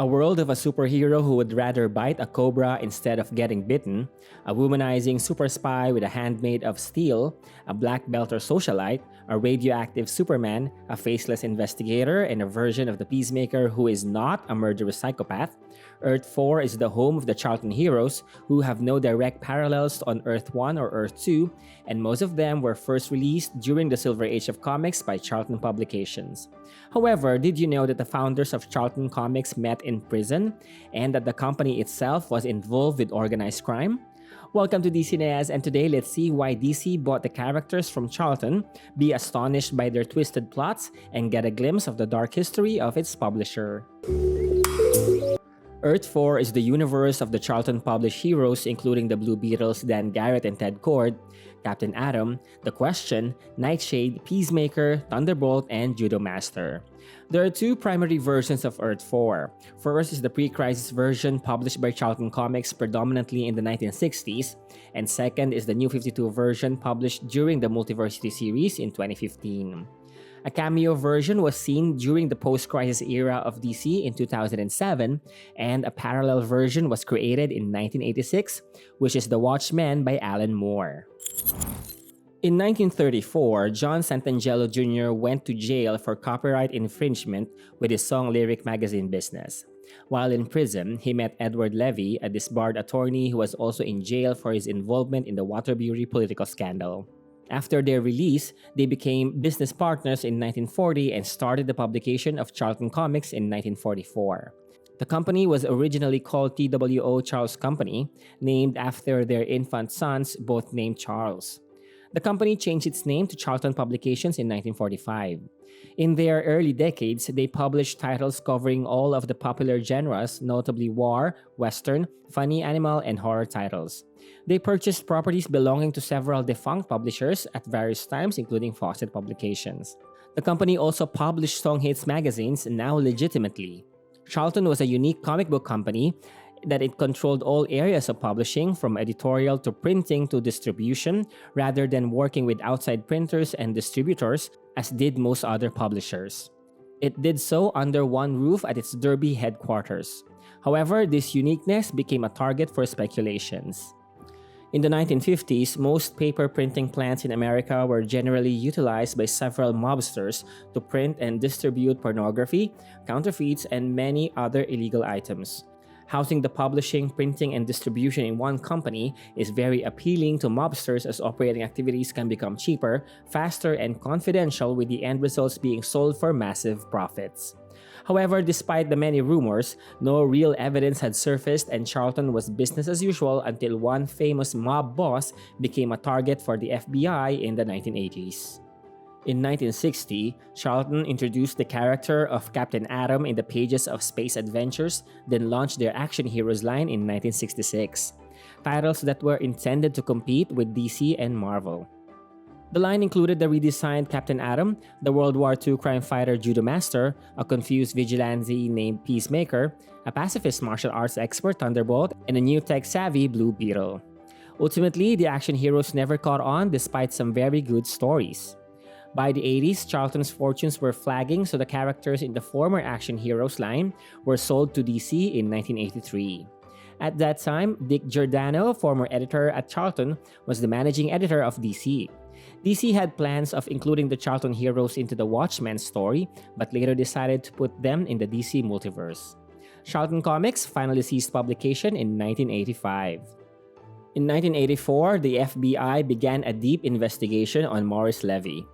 A world of a superhero who would rather bite a cobra instead of getting bitten, a womanizing super spy with a hand made of steel, a black belt or socialite, a radioactive Superman, a faceless investigator, and a version of the Peacemaker who is not a murderous psychopath. Earth 4 is the home of the Charlton heroes, who have no direct parallels on Earth 1 or Earth 2, and most of them were first released during the Silver Age of Comics by Charlton Publications. However, did you know that the founders of Charlton Comics met in prison, and that the company itself was involved with organized crime? Welcome to DC Neas, and today let's see why DC bought the characters from Charlton, be astonished by their twisted plots, and get a glimpse of the dark history of its publisher. Earth 4 is the universe of the Charlton published heroes, including the Blue Beetles Dan Garrett and Ted Kord, Captain Atom, The Question, Nightshade, Peacemaker, Thunderbolt, and Judomaster. There are two primary versions of Earth 4. First is the pre-crisis version published by Charlton Comics predominantly in the 1960s, and second is the New 52 version published during the Multiversity series in 2015. A cameo version was seen during the post-crisis era of DC in 2007, and a parallel version was created in 1986, which is The Watchmen by Alan Moore. In 1934, John Santangelo Jr. went to jail for copyright infringement with his song lyric magazine business. While in prison, he met Edward Levy, a disbarred attorney who was also in jail for his involvement in the Waterbury political scandal. After their release, they became business partners in 1940 and started the publication of Charlton Comics in 1944. The company was originally called TWO Charles Company, named after their infant sons, both named Charles. The company changed its name to Charlton Publications in 1945. In their early decades, they published titles covering all of the popular genres, notably war, western, funny animal, and horror titles. They purchased properties belonging to several defunct publishers at various times, including Fawcett Publications. The company also published song hits magazines, now legitimately. Charlton was a unique comic book company that it controlled all areas of publishing, from editorial to printing to distribution, rather than working with outside printers and distributors, as did most other publishers. It did so under one roof at its Derby headquarters. However, this uniqueness became a target for speculations. In the 1950s, most paper printing plants in America were generally utilized by several mobsters to print and distribute pornography, counterfeits, and many other illegal items. Housing the publishing, printing, and distribution in one company is very appealing to mobsters, as operating activities can become cheaper, faster, and confidential, with the end results being sold for massive profits. However, despite the many rumors, no real evidence had surfaced, and Charlton was business as usual until one famous mob boss became a target for the FBI in the 1980s. In 1960, Charlton introduced the character of Captain Atom in the pages of Space Adventures, then launched their Action Heroes line in 1966, titles that were intended to compete with DC and Marvel. The line included the redesigned Captain Atom, the World War II crime fighter Judomaster, a confused vigilante named Peacemaker, a pacifist martial arts expert Thunderbolt, and a new tech-savvy Blue Beetle. Ultimately, the action heroes never caught on despite some very good stories. By the 80s, Charlton's fortunes were flagging, so the characters in the former Action Heroes line were sold to DC in 1983. At that time, Dick Giordano, former editor at Charlton, was the managing editor of DC. DC had plans of including the Charlton heroes into the Watchmen story, but later decided to put them in the DC Multiverse. Charlton Comics finally ceased publication in 1985. In 1984, the FBI began a deep investigation on Maurice Levy.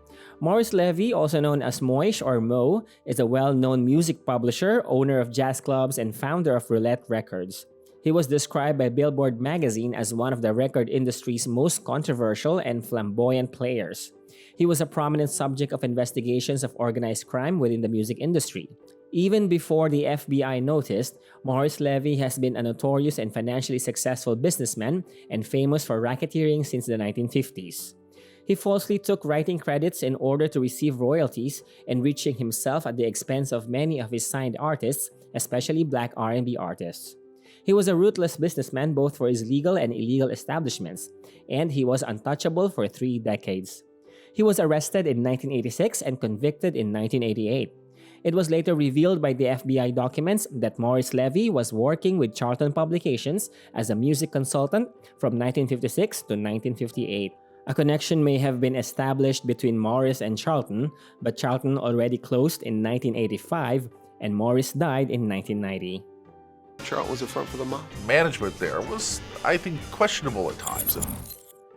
Maurice Levy, also known as Moish or Mo, is a well-known music publisher, owner of jazz clubs, and founder of Roulette Records. He was described by Billboard magazine as one of the record industry's most controversial and flamboyant players. He was a prominent subject of investigations of organized crime within the music industry. Even before the FBI noticed, Maurice Levy has been a notorious and financially successful businessman and famous for racketeering since the 1950s. He falsely took writing credits in order to receive royalties, enriching himself at the expense of many of his signed artists, especially black R&B artists. He was a ruthless businessman both for his legal and illegal establishments, and he was untouchable for 3 decades. He was arrested in 1986 and convicted in 1988. It was later revealed by the FBI documents that Maurice Levy was working with Charlton Publications as a music consultant from 1956 to 1958. A connection may have been established between Maurice and Charlton, but Charlton already closed in 1985 and Maurice died in 1990. Charlton was in front for the mob. Management there was, I think, questionable at times.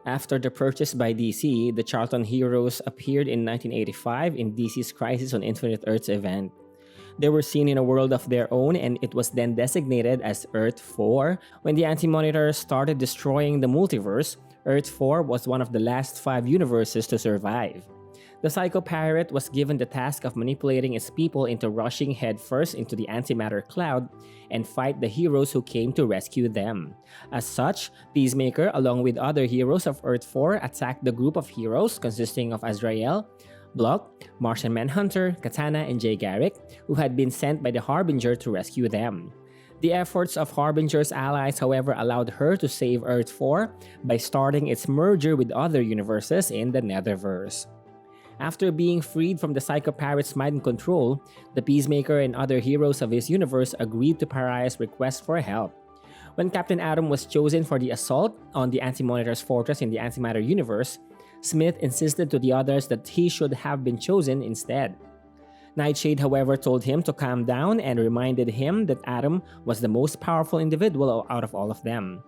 After the purchase by DC, the Charlton Heroes appeared in 1985 in DC's Crisis on Infinite Earths event. They were seen in a world of their own, and it was then designated as Earth 4. When the Anti-Monitor started destroying the multiverse, Earth 4 was one of the last 5 universes to survive. The Psycho Pirate was given the task of manipulating its people into rushing headfirst into the antimatter cloud and fight the heroes who came to rescue them. As such, Peacemaker, along with other heroes of Earth 4, attacked the group of heroes consisting of Azrael, Block, Martian Manhunter, Katana, and Jay Garrick, who had been sent by the Harbinger to rescue them. The efforts of Harbinger's allies, however, allowed her to save Earth 4 by starting its merger with other universes in the Netherverse. After being freed from the Psycho Pirate's mind control, the Peacemaker and other heroes of his universe agreed to Pariah's request for help. When Captain Atom was chosen for the assault on the Anti-Monitor's fortress in the Antimatter universe, Smith insisted to the others that he should have been chosen instead. Nightshade, however, told him to calm down and reminded him that Atom was the most powerful individual out of all of them.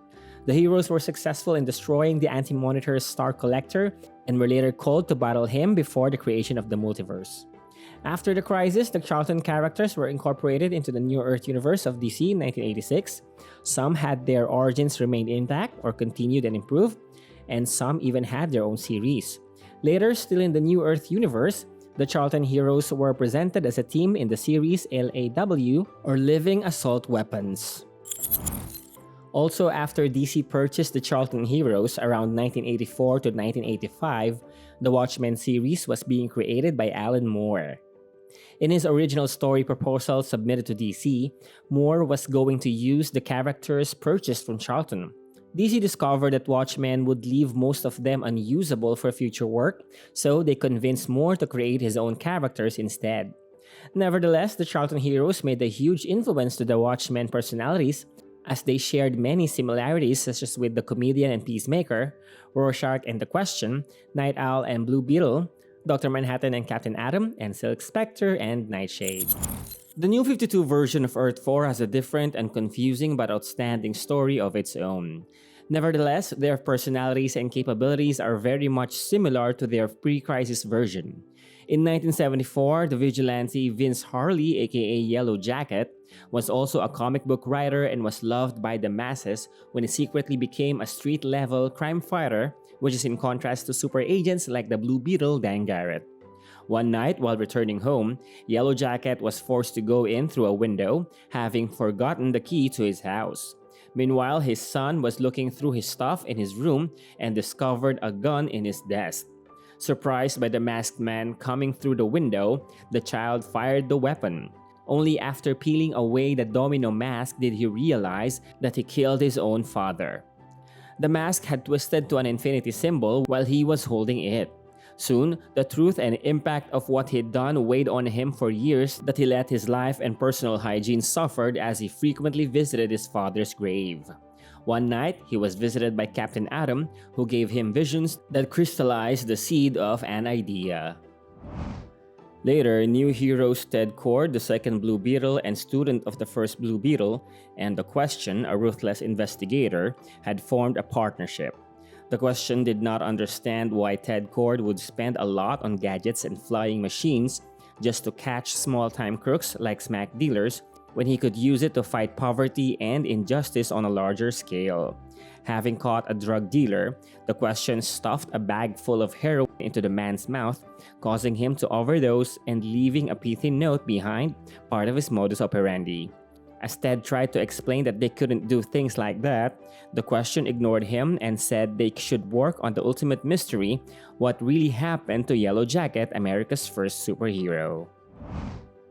The heroes were successful in destroying the Anti-Monitor's Star Collector and were later called to battle him before the creation of the multiverse. After the crisis, the Charlton characters were incorporated into the New Earth universe of DC in 1986. Some had their origins remained intact or continued and improved, and some even had their own series. Later, still in the New Earth universe, the Charlton heroes were presented as a team in the series LAW, or Living Assault Weapons. Also, after DC purchased the Charlton Heroes around 1984 to 1985, the Watchmen series was being created by Alan Moore. In his original story proposal submitted to DC, Moore was going to use the characters purchased from Charlton. DC discovered that Watchmen would leave most of them unusable for future work, so they convinced Moore to create his own characters instead. Nevertheless, the Charlton Heroes made a huge influence to the Watchmen personalities, as they shared many similarities such as with the Comedian and Peacemaker, Rorschach and The Question, Night Owl and Blue Beetle, Dr. Manhattan and Captain Atom, and Silk Spectre and Nightshade. The New 52 version of Earth 4 has a different and confusing but outstanding story of its own. Nevertheless, their personalities and capabilities are very much similar to their pre-crisis version. In 1974, the vigilante Vince Harley, aka Yellowjacket, was also a comic book writer and was loved by the masses when he secretly became a street-level crime fighter, which is in contrast to super agents like the Blue Beetle Dan Garrett. One night, while returning home, Yellowjacket was forced to go in through a window, having forgotten the key to his house. Meanwhile, his son was looking through his stuff in his room and discovered a gun in his desk. Surprised by the masked man coming through the window, the child fired the weapon. Only after peeling away the domino mask did he realize that he killed his own father. The mask had twisted to an infinity symbol while he was holding it. Soon, the truth and impact of what he'd done weighed on him for years that he let his life and personal hygiene suffered as he frequently visited his father's grave. One night, he was visited by Captain Atom, who gave him visions that crystallized the seed of an idea. Later, new heroes Ted Kord, the second Blue Beetle and student of the first Blue Beetle, and The Question, a ruthless investigator, had formed a partnership. The Question did not understand why Ted Kord would spend a lot on gadgets and flying machines just to catch small-time crooks like smack dealers when he could use it to fight poverty and injustice on a larger scale. Having caught a drug dealer, The Question stuffed a bag full of heroin into the man's mouth, causing him to overdose and leaving a pithy note behind, part of his modus operandi. As Ted tried to explain that they couldn't do things like that, The Question ignored him and said they should work on the ultimate mystery, what really happened to Yellowjacket, America's first superhero.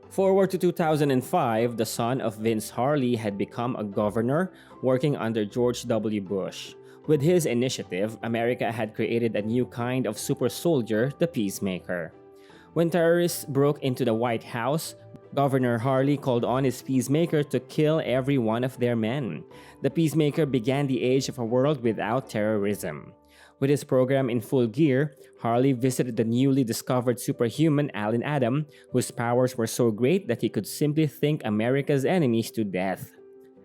Forward to 2005, the son of Vince Harley had become a governor working under George W. Bush. With his initiative, America had created a new kind of super soldier, the Peacemaker. When terrorists broke into the White House, Governor Harley called on his Peacemaker to kill every one of their men. The Peacemaker began the age of a world without terrorism. With his program in full gear, Harley visited the newly discovered superhuman Alan Adam, whose powers were so great that he could simply think America's enemies to death.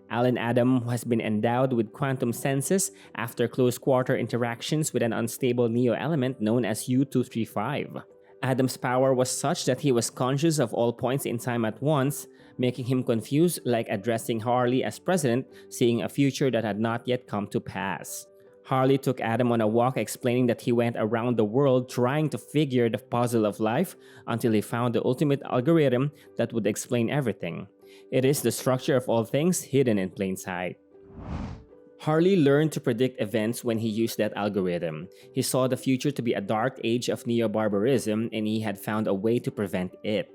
Alan Adam has been endowed with quantum senses after close-quarter interactions with an unstable neo-element known as U-235. Adam's power was such that he was conscious of all points in time at once, making him confused, like addressing Harley as president, seeing a future that had not yet come to pass. Harley took Adam on a walk, explaining that he went around the world trying to figure the puzzle of life until he found the ultimate algorithm that would explain everything. It is the structure of all things hidden in plain sight. Harley learned to predict events when he used that algorithm. He saw the future to be a dark age of neo-barbarism, and he had found a way to prevent it.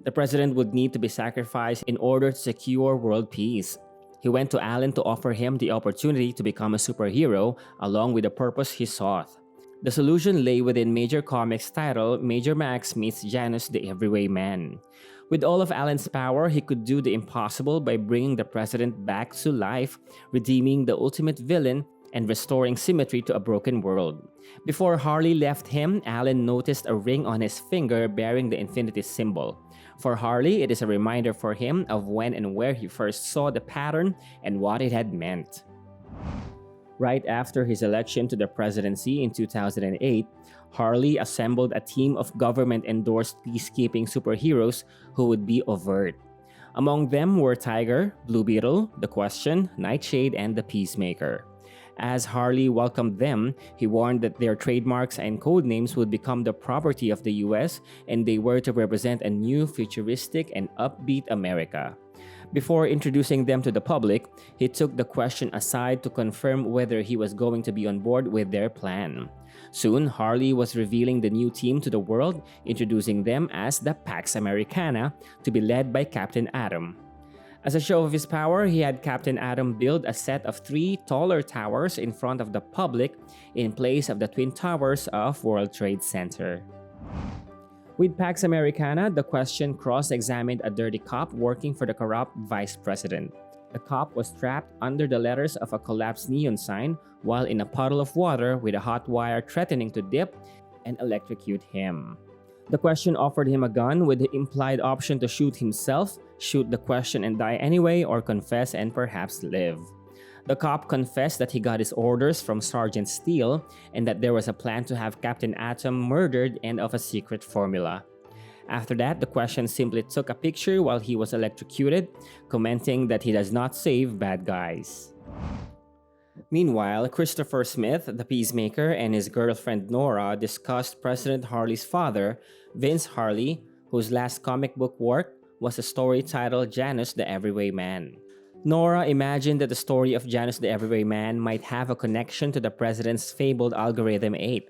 The president would need to be sacrificed in order to secure world peace. He went to Alan to offer him the opportunity to become a superhero, along with the purpose he sought. The solution lay within Major Comics' title, Major Max Meets Janus the Everyway Man. With all of Alan's power, he could do the impossible by bringing the president back to life, redeeming the ultimate villain, and restoring symmetry to a broken world. Before Harley left him, Alan noticed a ring on his finger bearing the infinity symbol. For Harley, it is a reminder for him of when and where he first saw the pattern and what it had meant. Right after his election to the presidency in 2008, Harley assembled a team of government-endorsed peacekeeping superheroes who would be overt. Among them were Tiger, Blue Beetle, The Question, Nightshade, and the Peacemaker. As Harley welcomed them, he warned that their trademarks and codenames would become the property of the US and they were to represent a new futuristic and upbeat America. Before introducing them to the public, he took the Question aside to confirm whether he was going to be on board with their plan. Soon, Harley was revealing the new team to the world, introducing them as the Pax Americana, to be led by Captain Atom. As a show of his power, he had Captain Atom build a set of 3 taller towers in front of the public in place of the twin towers of World Trade Center. With Pax Americana, the Question cross-examined a dirty cop working for the corrupt vice president. The cop was trapped under the letters of a collapsed neon sign while in a puddle of water with a hot wire threatening to dip and electrocute him. The Question offered him a gun with the implied option to shoot himself, shoot the Question and die anyway, or confess and perhaps live. The cop confessed that he got his orders from Sarge Steel and that there was a plan to have Captain Atom murdered and of a secret formula. After that, the Question simply took a picture while he was electrocuted, commenting that he does not save bad guys. Meanwhile, Christopher Smith, the Peacemaker, and his girlfriend Nora discussed President Harley's father, Vince Harley, whose last comic book work was a story titled Janus the Everyway Man. Nora imagined that the story of Janus the Everyway Man might have a connection to the president's fabled Algorithm 8.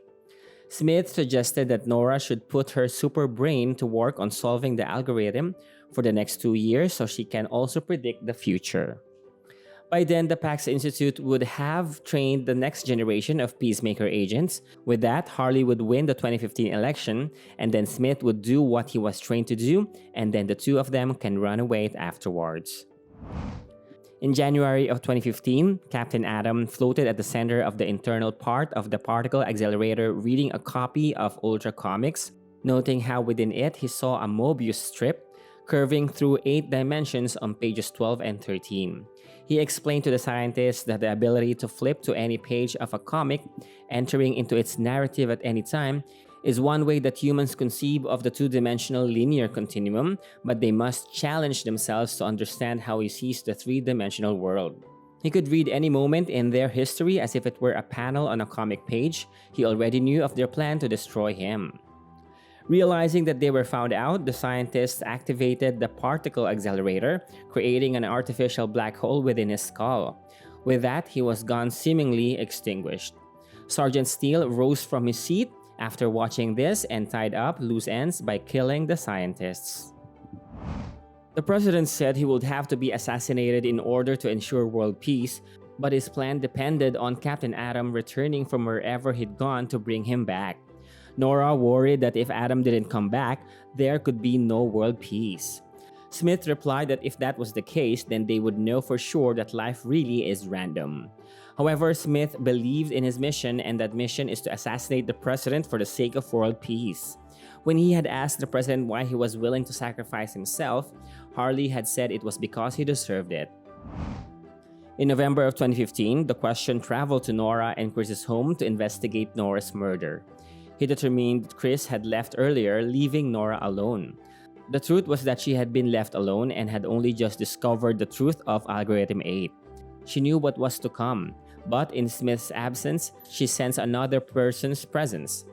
Smith suggested that Nora should put her super brain to work on solving the algorithm for the next 2 years so she can also predict the future. By then, the Pax Institute would have trained the next generation of Peacemaker agents. With that, Harley would win the 2015 election, and then Smith would do what he was trained to do, and then the two of them can run away afterwards. In January of 2015, Captain Atom floated at the center of the internal part of the particle accelerator reading a copy of Ultra Comics, noting how within it he saw a Mobius strip curving through 8 dimensions on pages 12 and 13. He explained to the scientists that the ability to flip to any page of a comic, entering into its narrative at any time, is one way that humans conceive of the 2-dimensional linear continuum, but they must challenge themselves to understand how he sees the 3-dimensional world. He could read any moment in their history as if it were a panel on a comic page. He already knew of their plan to destroy him. Realizing that they were found out, the scientists activated the particle accelerator, creating an artificial black hole within his skull. With that, he was gone, seemingly extinguished. Sergeant Steel rose from his seat after watching this and tied up loose ends by killing the scientists. The president said he would have to be assassinated in order to ensure world peace, but his plan depended on Captain Atom returning from wherever he'd gone to bring him back. Nora worried that if Adam didn't come back, there could be no world peace. Smith replied that if that was the case, then they would know for sure that life really is random. However, Smith believed in his mission, and that mission is to assassinate the president for the sake of world peace. When he had asked the president why he was willing to sacrifice himself, Harley had said it was because he deserved it. In November of 2015, the question traveled to Nora and Chris's home to investigate Nora's murder. He determined Chris had left earlier, leaving Nora alone. The truth was that she had been left alone and had only just discovered the truth of Algorithm 8. She knew what was to come, but in Smith's absence, she sensed another person's presence.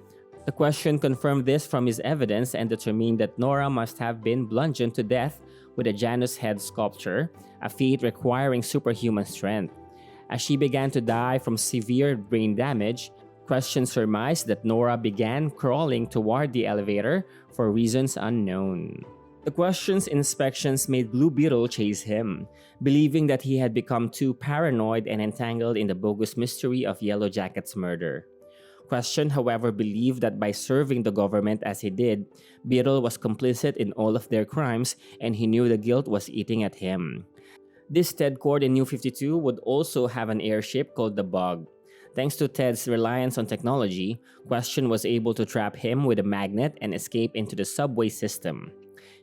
The question confirmed this from his evidence and determined that Nora must have been bludgeoned to death with a Janus head sculpture, a feat requiring superhuman strength. As she began to die from severe brain damage, Question surmised that Nora began crawling toward the elevator for reasons unknown. The Question's inspections made Blue Beetle chase him, believing that he had become too paranoid and entangled in the bogus mystery of Yellowjacket's murder. Question, however, believed that by serving the government as he did, Beetle was complicit in all of their crimes and he knew the guilt was eating at him. This Ted Cord in New 52 would also have an airship called the Bug. Thanks to Ted's reliance on technology, Question was able to trap him with a magnet and escape into the subway system.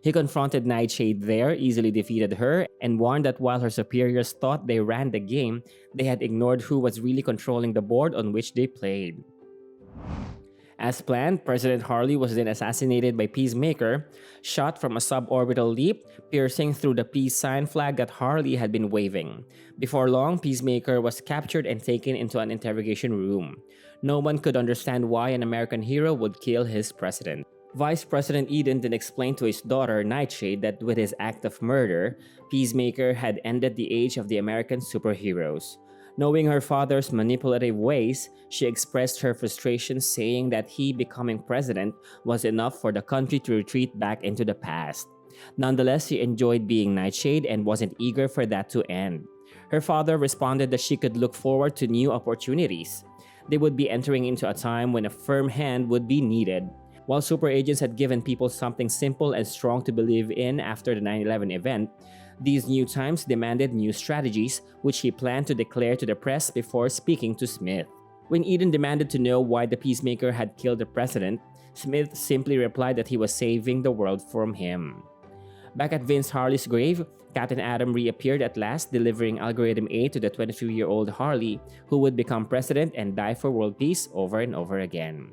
He confronted Nightshade there, easily defeated her, and warned that while her superiors thought they ran the game, they had ignored who was really controlling the board on which they played. As planned, President Harley was then assassinated by Peacemaker, shot from a suborbital leap, piercing through the peace sign flag that Harley had been waving. Before long, Peacemaker was captured and taken into an interrogation room. No one could understand why an American hero would kill his president. Vice President Eden then explained to his daughter, Nightshade, that with his act of murder, Peacemaker had ended the age of the American superheroes. Knowing her father's manipulative ways, she expressed her frustration, saying that he becoming president was enough for the country to retreat back into the past. Nonetheless, she enjoyed being Nightshade and wasn't eager for that to end. Her father responded that she could look forward to new opportunities. They would be entering into a time when a firm hand would be needed. While super agents had given people something simple and strong to believe in after the 9/11 event, these new times demanded new strategies, which he planned to declare to the press before speaking to Smith. When Eden demanded to know why the Peacemaker had killed the president, Smith simply replied that he was saving the world from him. Back at Vince Harley's grave, Captain Atom reappeared at last, delivering Algorithm 8 to the 22-year-old Harley, who would become president and die for world peace over and over again.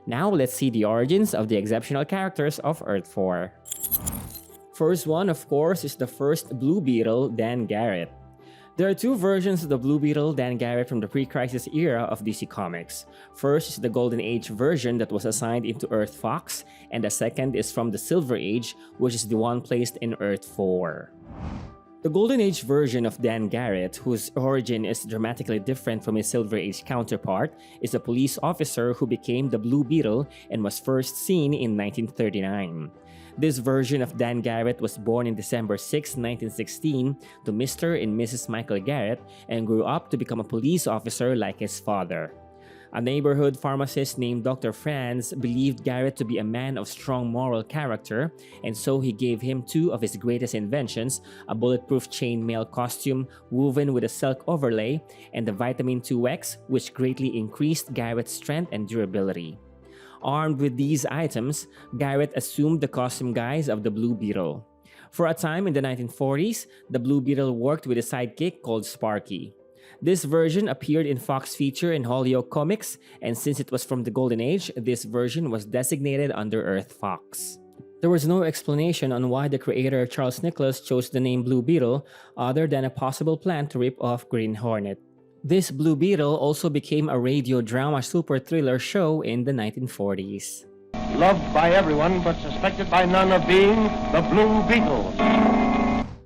Now let's see the origins of the exceptional characters of Earth 4. First one, of course, is the first Blue Beetle, Dan Garrett. There are two versions of the Blue Beetle, Dan Garrett, from the pre-crisis era of DC Comics. First is the Golden Age version that was assigned into Earth Fox, and the second is from the Silver Age, which is the one placed in Earth 4. The Golden Age version of Dan Garrett, whose origin is dramatically different from his Silver Age counterpart, is a police officer who became the Blue Beetle and was first seen in 1939. This version of Dan Garrett was born in December 6, 1916 to Mr. and Mrs. Michael Garrett and grew up to become a police officer like his father. A neighborhood pharmacist named Dr. Franz believed Garrett to be a man of strong moral character, and so he gave him two of his greatest inventions, a bulletproof chainmail costume woven with a silk overlay, and the Vitamin 2X, which greatly increased Garrett's strength and durability. Armed with these items, Garrett assumed the costume guise of the Blue Beetle. For a time in the 1940s, the Blue Beetle worked with a sidekick called Sparky. This version appeared in Fox Feature and Holyoke Comics, and since it was from the Golden Age, this version was designated under Earth Fox. There was no explanation on why the creator Charles Nicholas chose the name Blue Beetle, other than a possible plan to rip off Green Hornet. This Blue Beetle also became a radio drama super thriller show in the 1940s. Loved by everyone but suspected by none of being the Blue Beetle.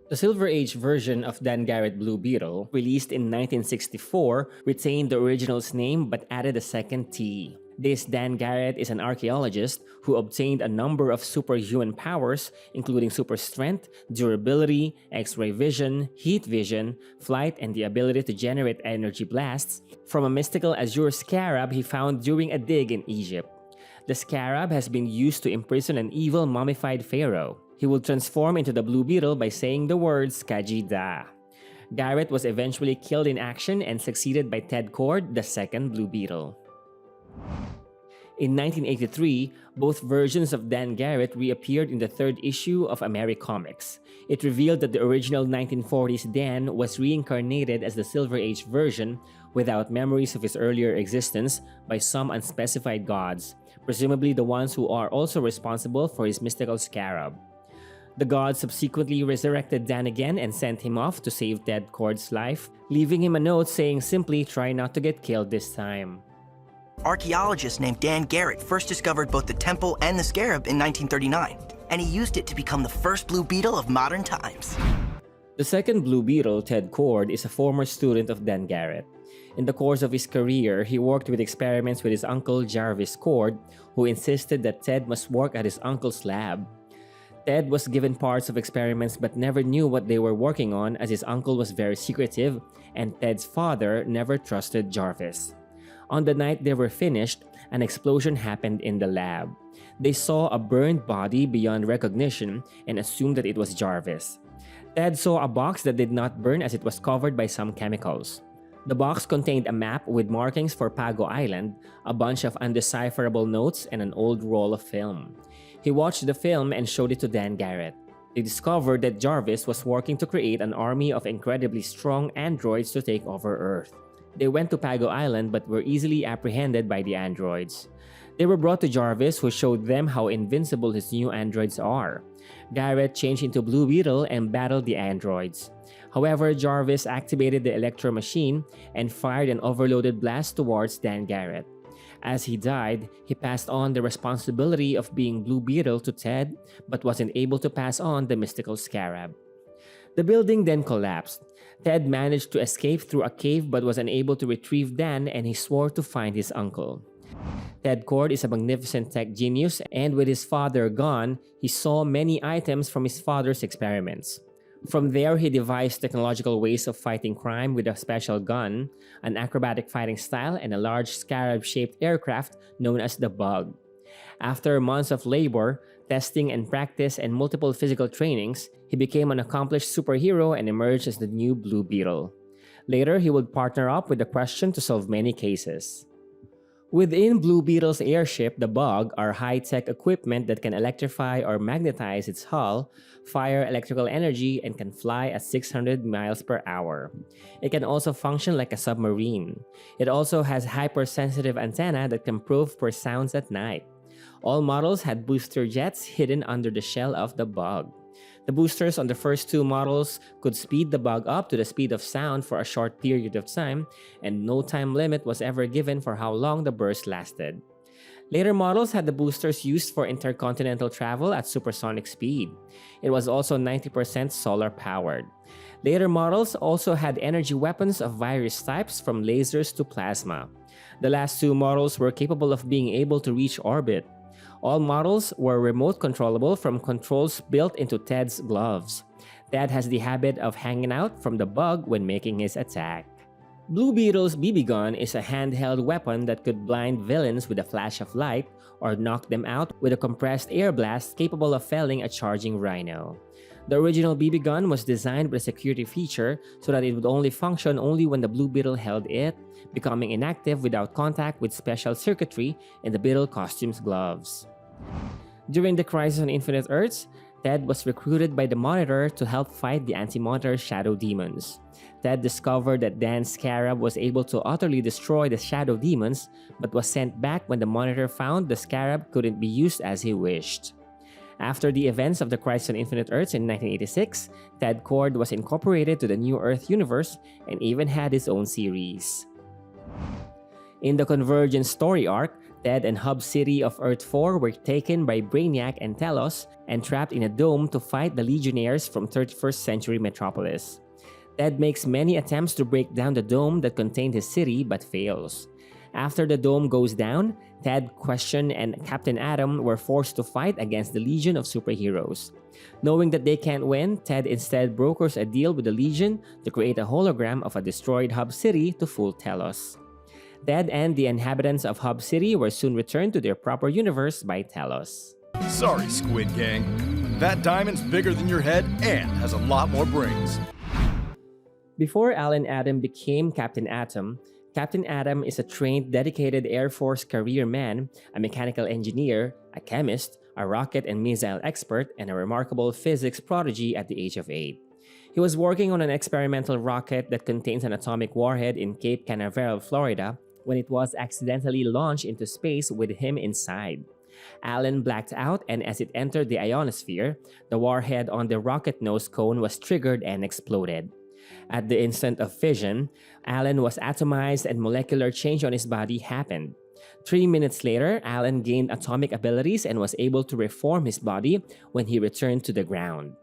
The Silver Age version of Dan Garrett Blue Beetle, released in 1964, retained the original's name but added a second T. This Dan Garrett is an archaeologist who obtained a number of superhuman powers, including super strength, durability, X-ray vision, heat vision, flight, and the ability to generate energy blasts from a mystical azure scarab he found during a dig in Egypt. The scarab has been used to imprison an evil mummified pharaoh. He will transform into the Blue Beetle by saying the words Kajida. Garrett was eventually killed in action and succeeded by Ted Kord, the second Blue Beetle. In 1983, both versions of Dan Garrett reappeared in the third issue of Comics. It revealed that the original 1940s Dan was reincarnated as the Silver Age version without memories of his earlier existence by some unspecified gods, presumably the ones who are also responsible for his mystical scarab. The gods subsequently resurrected Dan again and sent him off to save Ted Kord's life, leaving him a note saying simply try not to get killed this time. Archaeologist named Dan Garrett first discovered both the temple and the scarab in 1939, and he used it to become the first Blue Beetle of modern times. The second Blue Beetle, Ted Kord, is a former student of Dan Garrett. In the course of his career, he worked with experiments with his uncle Jarvis Kord, who insisted that Ted must work at his uncle's lab. Ted was given parts of experiments but never knew what they were working on as his uncle was very secretive and Ted's father never trusted Jarvis. On the night they were finished, an explosion happened in the lab. They saw a burned body beyond recognition and assumed that it was Jarvis. Ted saw a box that did not burn as it was covered by some chemicals. The box contained a map with markings for Pago Island, a bunch of undecipherable notes, and an old roll of film. He watched the film and showed it to Dan Garrett. They discovered that Jarvis was working to create an army of incredibly strong androids to take over Earth. They went to Pago Island but were easily apprehended by the androids. They were brought to Jarvis, who showed them how invincible his new androids are. Garrett changed into Blue Beetle and battled the androids. However, Jarvis activated the Electro Machine and fired an overloaded blast towards Dan Garrett. As he died, he passed on the responsibility of being Blue Beetle to Ted, but wasn't able to pass on the mystical scarab. The building then collapsed. Ted managed to escape through a cave but was unable to retrieve Dan, and he swore to find his uncle. Ted Kord is a magnificent tech genius, and with his father gone, he saw many items from his father's experiments. From there, he devised technological ways of fighting crime with a special gun, an acrobatic fighting style, and a large scarab-shaped aircraft known as the Bug. After months of labor, testing and practice, and multiple physical trainings, he became an accomplished superhero and emerged as the new Blue Beetle. Later, he would partner up with the Question to solve many cases. Within Blue Beetle's airship, the Bug, are high-tech equipment that can electrify or magnetize its hull, fire electrical energy, and can fly at 600 miles per hour. It can also function like a submarine. It also has hypersensitive antenna that can probe for sounds at night. All models had booster jets hidden under the shell of the Bug. The boosters on the first two models could speed the Bug up to the speed of sound for a short period of time, and no time limit was ever given for how long the burst lasted. Later models had the boosters used for intercontinental travel at supersonic speed. It was also 90% solar powered. Later models also had energy weapons of various types, from lasers to plasma. The last two models were capable of being able to reach orbit. All models were remote controllable from controls built into Ted's gloves. Ted has the habit of hanging out from the Bug when making his attack. Blue Beetle's BB gun is a handheld weapon that could blind villains with a flash of light or knock them out with a compressed air blast capable of felling a charging rhino. The original BB gun was designed with a security feature so that it would only function when the Blue Beetle held it, becoming inactive without contact with special circuitry in the Beetle costume's gloves. During the Crisis on Infinite Earths, Ted was recruited by the Monitor to help fight the Anti-Monitor Shadow Demons. Ted discovered that Dan's scarab was able to utterly destroy the Shadow Demons, but was sent back when the Monitor found the scarab couldn't be used as he wished. After the events of the Crisis on Infinite Earths in 1986, Ted Kord was incorporated to the New Earth universe and even had his own series. In the Convergence story arc, Ted and Hub City of Earth 4 were taken by Brainiac and Telos and trapped in a dome to fight the Legionnaires from 31st century Metropolis. Ted makes many attempts to break down the dome that contained his city but fails. After the dome goes down, Ted, Question, and Captain Atom were forced to fight against the Legion of Superheroes. Knowing that they can't win, Ted instead brokers a deal with the Legion to create a hologram of a destroyed Hub City to fool Telos. Ted and the inhabitants of Hub City were soon returned to their proper universe by Telos. Sorry, Squid Gang. That diamond's bigger than your head and has a lot more brains. Before Alan Adam became Captain Atom is a trained, dedicated Air Force career man, a mechanical engineer, a chemist, a rocket and missile expert, and a remarkable physics prodigy at the age of 8. He was working on an experimental rocket that contains an atomic warhead in Cape Canaveral, Florida, when it was accidentally launched into space with him inside. Alan blacked out, and as it entered the ionosphere, the warhead on the rocket nose cone was triggered and exploded. At the instant of fission, Alan was atomized and molecular change on his body happened. 3 minutes later, Alan gained atomic abilities and was able to reform his body when he returned to the ground.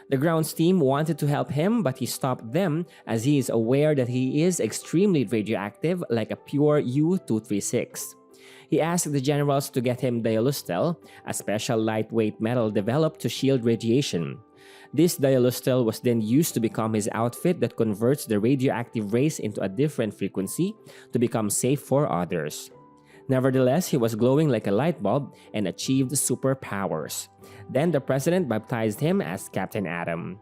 The ground's team wanted to help him, but he stopped them as he is aware that he is extremely radioactive, like a pure U-236. He asked the generals to get him Dialustel, a special lightweight metal developed to shield radiation. This Dialustel was then used to become his outfit that converts the radioactive rays into a different frequency to become safe for others. Nevertheless, he was glowing like a light bulb and achieved superpowers. Then the president baptized him as Captain Atom.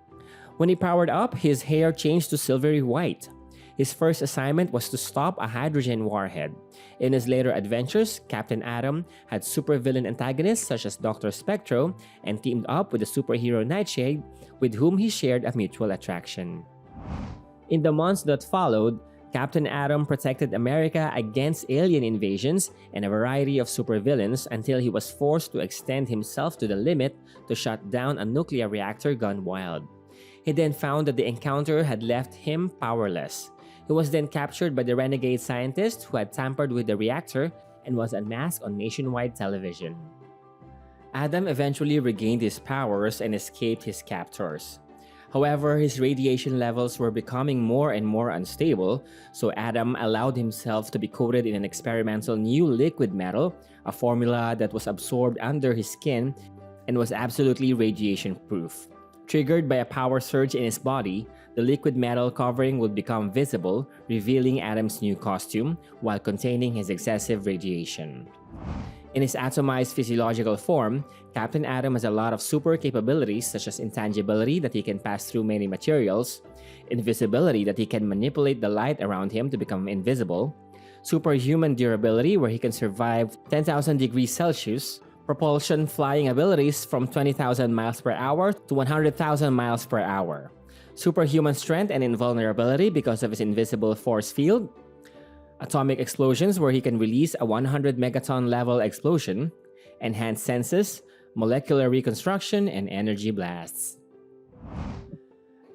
When he powered up, his hair changed to silvery white. His first assignment was to stop a hydrogen warhead. In his later adventures, Captain Atom had supervillain antagonists such as Dr. Spectro and teamed up with the superhero Nightshade, with whom he shared a mutual attraction. In the months that followed, Captain Atom protected America against alien invasions and a variety of supervillains until he was forced to extend himself to the limit to shut down a nuclear reactor gone wild. He then found that the encounter had left him powerless. He was then captured by the renegade scientist who had tampered with the reactor and was unmasked on nationwide television. Adam eventually regained his powers and escaped his captors. However, his radiation levels were becoming more and more unstable, so Adam allowed himself to be coated in an experimental new liquid metal, a formula that was absorbed under his skin and was absolutely radiation-proof. Triggered by a power surge in his body, the liquid metal covering would become visible, revealing Adam's new costume while containing his excessive radiation. In his atomized physiological form, Captain Atom has a lot of super capabilities such as intangibility that he can pass through many materials, invisibility that he can manipulate the light around him to become invisible, superhuman durability where he can survive 10,000 degrees Celsius, propulsion flying abilities from 20,000 miles per hour to 100,000 miles per hour, superhuman strength and invulnerability because of his invisible force field, atomic explosions where he can release a 100 megaton level explosion, enhanced senses, molecular reconstruction, and energy blasts.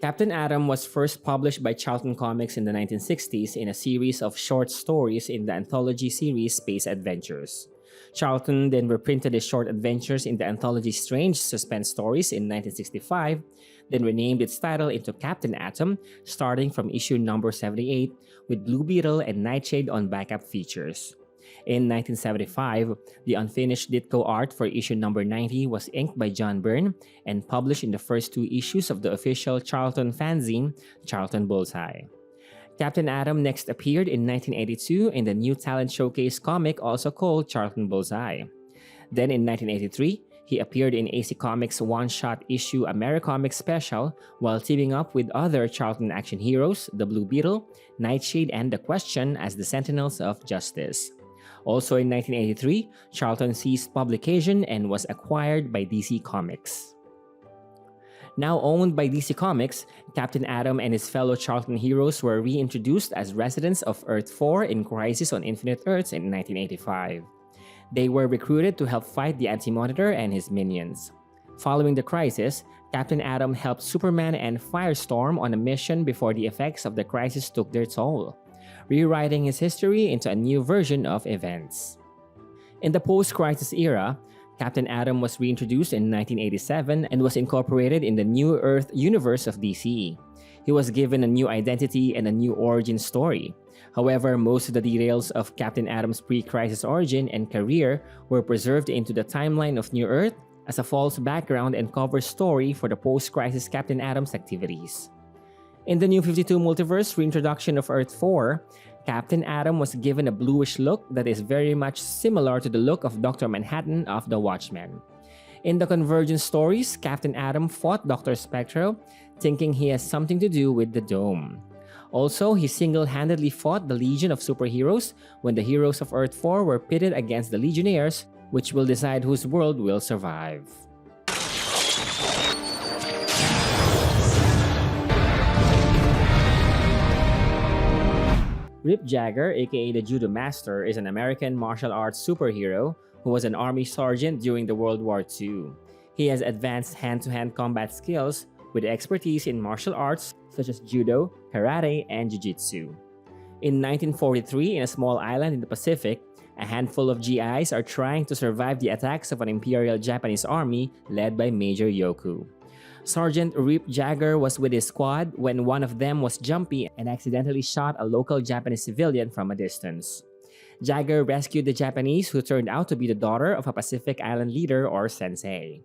Captain Atom was first published by Charlton Comics in the 1960s in a series of short stories in the anthology series Space Adventures. Charlton then reprinted his short adventures in the anthology Strange Suspense Stories in 1965, then renamed its title into Captain Atom, starting from issue number 78, with Blue Beetle and Nightshade on backup features. In 1975, the unfinished Ditko art for issue number 90 was inked by John Byrne and published in the first 2 issues of the official Charlton fanzine, Charlton Bullseye. Captain Atom next appeared in 1982 in the New Talent Showcase comic also called Charlton Bullseye. Then in 1983, he appeared in AC Comics' one-shot issue AmeriComics Special while teaming up with other Charlton action heroes, the Blue Beetle, Nightshade, and The Question as the Sentinels of Justice. Also in 1983, Charlton ceased publication and was acquired by DC Comics. Now owned by DC Comics, Captain Atom and his fellow Charlton heroes were reintroduced as residents of Earth-4 in Crisis on Infinite Earths in 1985. They were recruited to help fight the Anti-Monitor and his minions. Following the crisis, Captain Atom helped Superman and Firestorm on a mission before the effects of the crisis took their toll, rewriting his history into a new version of events. In the post-crisis era, Captain Atom was reintroduced in 1987 and was incorporated in the New Earth universe of DC. He was given a new identity and a new origin story. However, most of the details of Captain Atom's pre-crisis origin and career were preserved into the timeline of New Earth as a false background and cover story for the post-crisis Captain Atom's activities. In the New 52 Multiverse reintroduction of Earth-4, Captain Atom was given a bluish look that is very much similar to the look of Dr. Manhattan of the Watchmen. In the Convergence stories, Captain Atom fought Dr. Spectro, thinking he has something to do with the Dome. Also, he single-handedly fought the Legion of Superheroes when the heroes of Earth 4 were pitted against the Legionnaires, which will decide whose world will survive. Rip Jagger, aka the Judomaster, is an American martial arts superhero who was an army sergeant during the World War II. He has advanced hand-to-hand combat skills with expertise in martial arts such as judo, karate, and jiu-jitsu. In 1943, in a small island in the Pacific, a handful of GIs are trying to survive the attacks of an Imperial Japanese army led by Major Yoku. Sergeant Rip Jagger was with his squad when one of them was jumpy and accidentally shot a local Japanese civilian from a distance. Jagger rescued the Japanese, who turned out to be the daughter of a Pacific Island leader or sensei.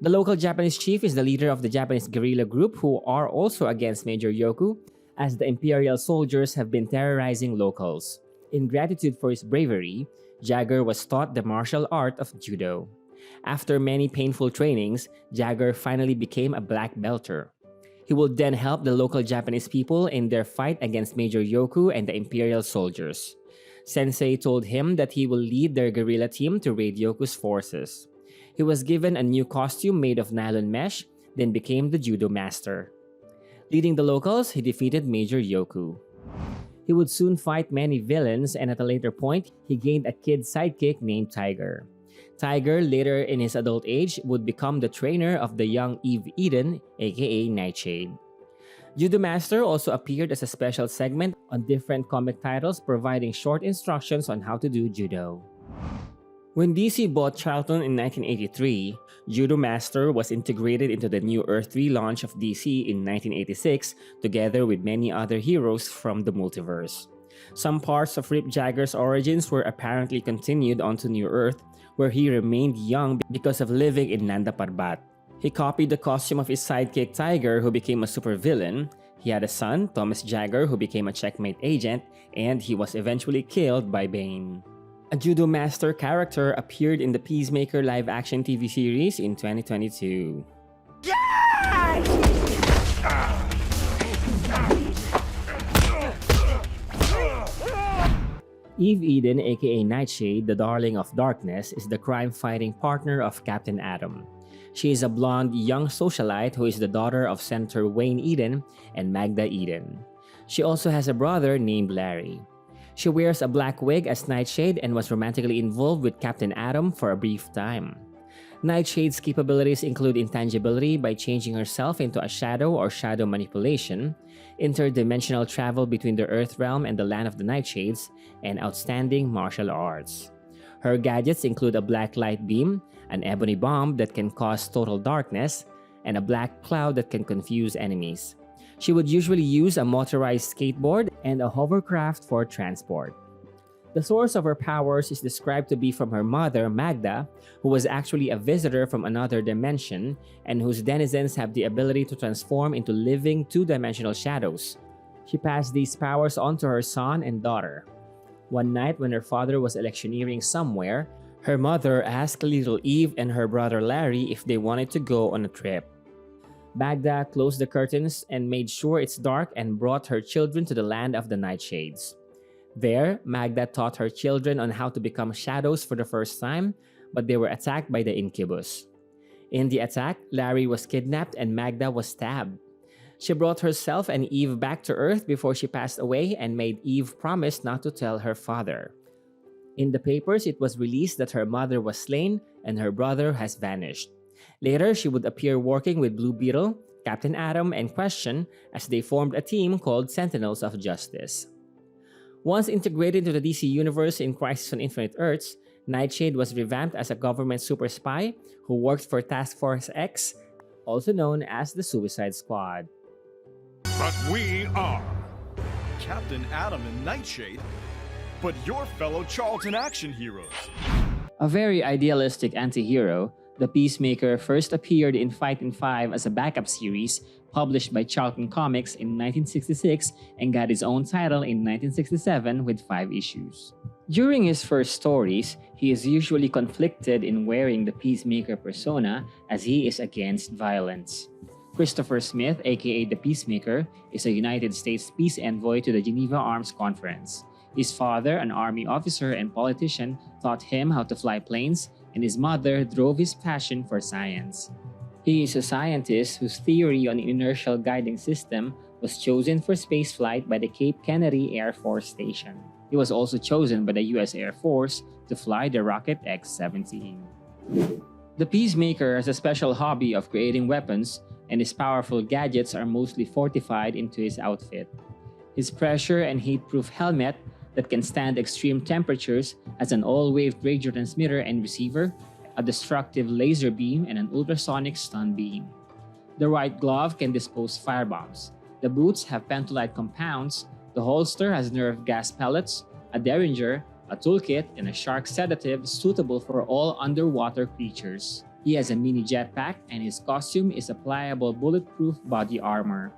The local Japanese chief is the leader of the Japanese guerrilla group, who are also against Major Yoku, as the Imperial soldiers have been terrorizing locals. In gratitude for his bravery, Jagger was taught the martial art of judo. After many painful trainings, Jagger finally became a black belter. He would then help the local Japanese people in their fight against Major Yoku and the Imperial soldiers. Sensei told him that he will lead their guerrilla team to raid Yoku's forces. He was given a new costume made of nylon mesh, then became the Judomaster. Leading the locals, he defeated Major Yoku. He would soon fight many villains, and at a later point, he gained a kid sidekick named Tiger. Tiger, later in his adult age, would become the trainer of the young Eve Eden, aka Nightshade. Judomaster also appeared as a special segment on different comic titles, providing short instructions on how to do judo. When DC bought Charlton in 1983, Judomaster was integrated into the new Earth 3 launch of DC in 1986, together with many other heroes from the multiverse. Some parts of Rip Jagger's origins were apparently continued onto New Earth, where he remained young because of living in Nanda Parbat. He copied the costume of his sidekick Tiger, who became a supervillain. He had a son, Thomas Jagger, who became a checkmate agent, and he was eventually killed by Bane. A Judomaster character appeared in the Peacemaker live-action TV series in 2022. Eve Eden, aka Nightshade, the Darling of Darkness, is the crime-fighting partner of Captain Atom. She is a blonde, young socialite who is the daughter of Senator Wayne Eden and Magda Eden. She also has a brother named Larry. She wears a black wig as Nightshade and was romantically involved with Captain Atom for a brief time. Nightshade's capabilities include intangibility by changing herself into a shadow or shadow manipulation, interdimensional travel between the Earth realm and the land of the Nightshades, and outstanding martial arts. Her gadgets include a black light beam, an ebony bomb that can cause total darkness, and a black cloud that can confuse enemies. She would usually use a motorized skateboard and a hovercraft for transport. The source of her powers is described to be from her mother, Magda, who was actually a visitor from another dimension and whose denizens have the ability to transform into living two-dimensional shadows. She passed these powers on to her son and daughter. One night when her father was electioneering somewhere, her mother asked little Eve and her brother Larry if they wanted to go on a trip. Magda closed the curtains and made sure it's dark and brought her children to the land of the Nightshades. There, Magda taught her children on how to become shadows for the first time, but they were attacked by the incubus. In the attack, Larry was kidnapped and Magda was stabbed. She brought herself and Eve back to Earth before she passed away and made Eve promise not to tell her father. In the papers, it was released that her mother was slain and her brother has vanished. Later, she would appear working with Blue Beetle, Captain Atom, and Question as they formed a team called Sentinels of Justice. Once integrated into the DC universe in Crisis on Infinite Earths, Nightshade was revamped as a government super spy who worked for Task Force X, also known as the Suicide Squad. But we are Captain Atom and Nightshade, but your fellow Charlton action heroes. A very idealistic anti-hero, The Peacemaker first appeared in Fightin' 5 as a backup series published by Charlton Comics in 1966 and got his own title in 1967 with 5 issues. During his first stories, he is usually conflicted in wearing the Peacemaker persona as he is against violence. Christopher Smith, aka the Peacemaker, is a United States peace envoy to the Geneva Arms Conference. His father, an army officer and politician, taught him how to fly planes, and his mother drove his passion for science. He is a scientist whose theory on the inertial guiding system was chosen for spaceflight by the Cape Kennedy Air Force Station. He was also chosen by the US Air Force to fly the rocket X-17. The Peacemaker has a special hobby of creating weapons, and his powerful gadgets are mostly fortified into his outfit. His pressure and heat-proof helmet that can stand extreme temperatures has an all-wave radio transmitter and receiver, a destructive laser beam, and an ultrasonic stun beam. The right glove can dispose firebombs. The boots have pentolite compounds. The holster has nerve gas pellets, a derringer, a toolkit, and a shark sedative suitable for all underwater creatures. He has a mini jetpack, and his costume is a pliable bulletproof body armor.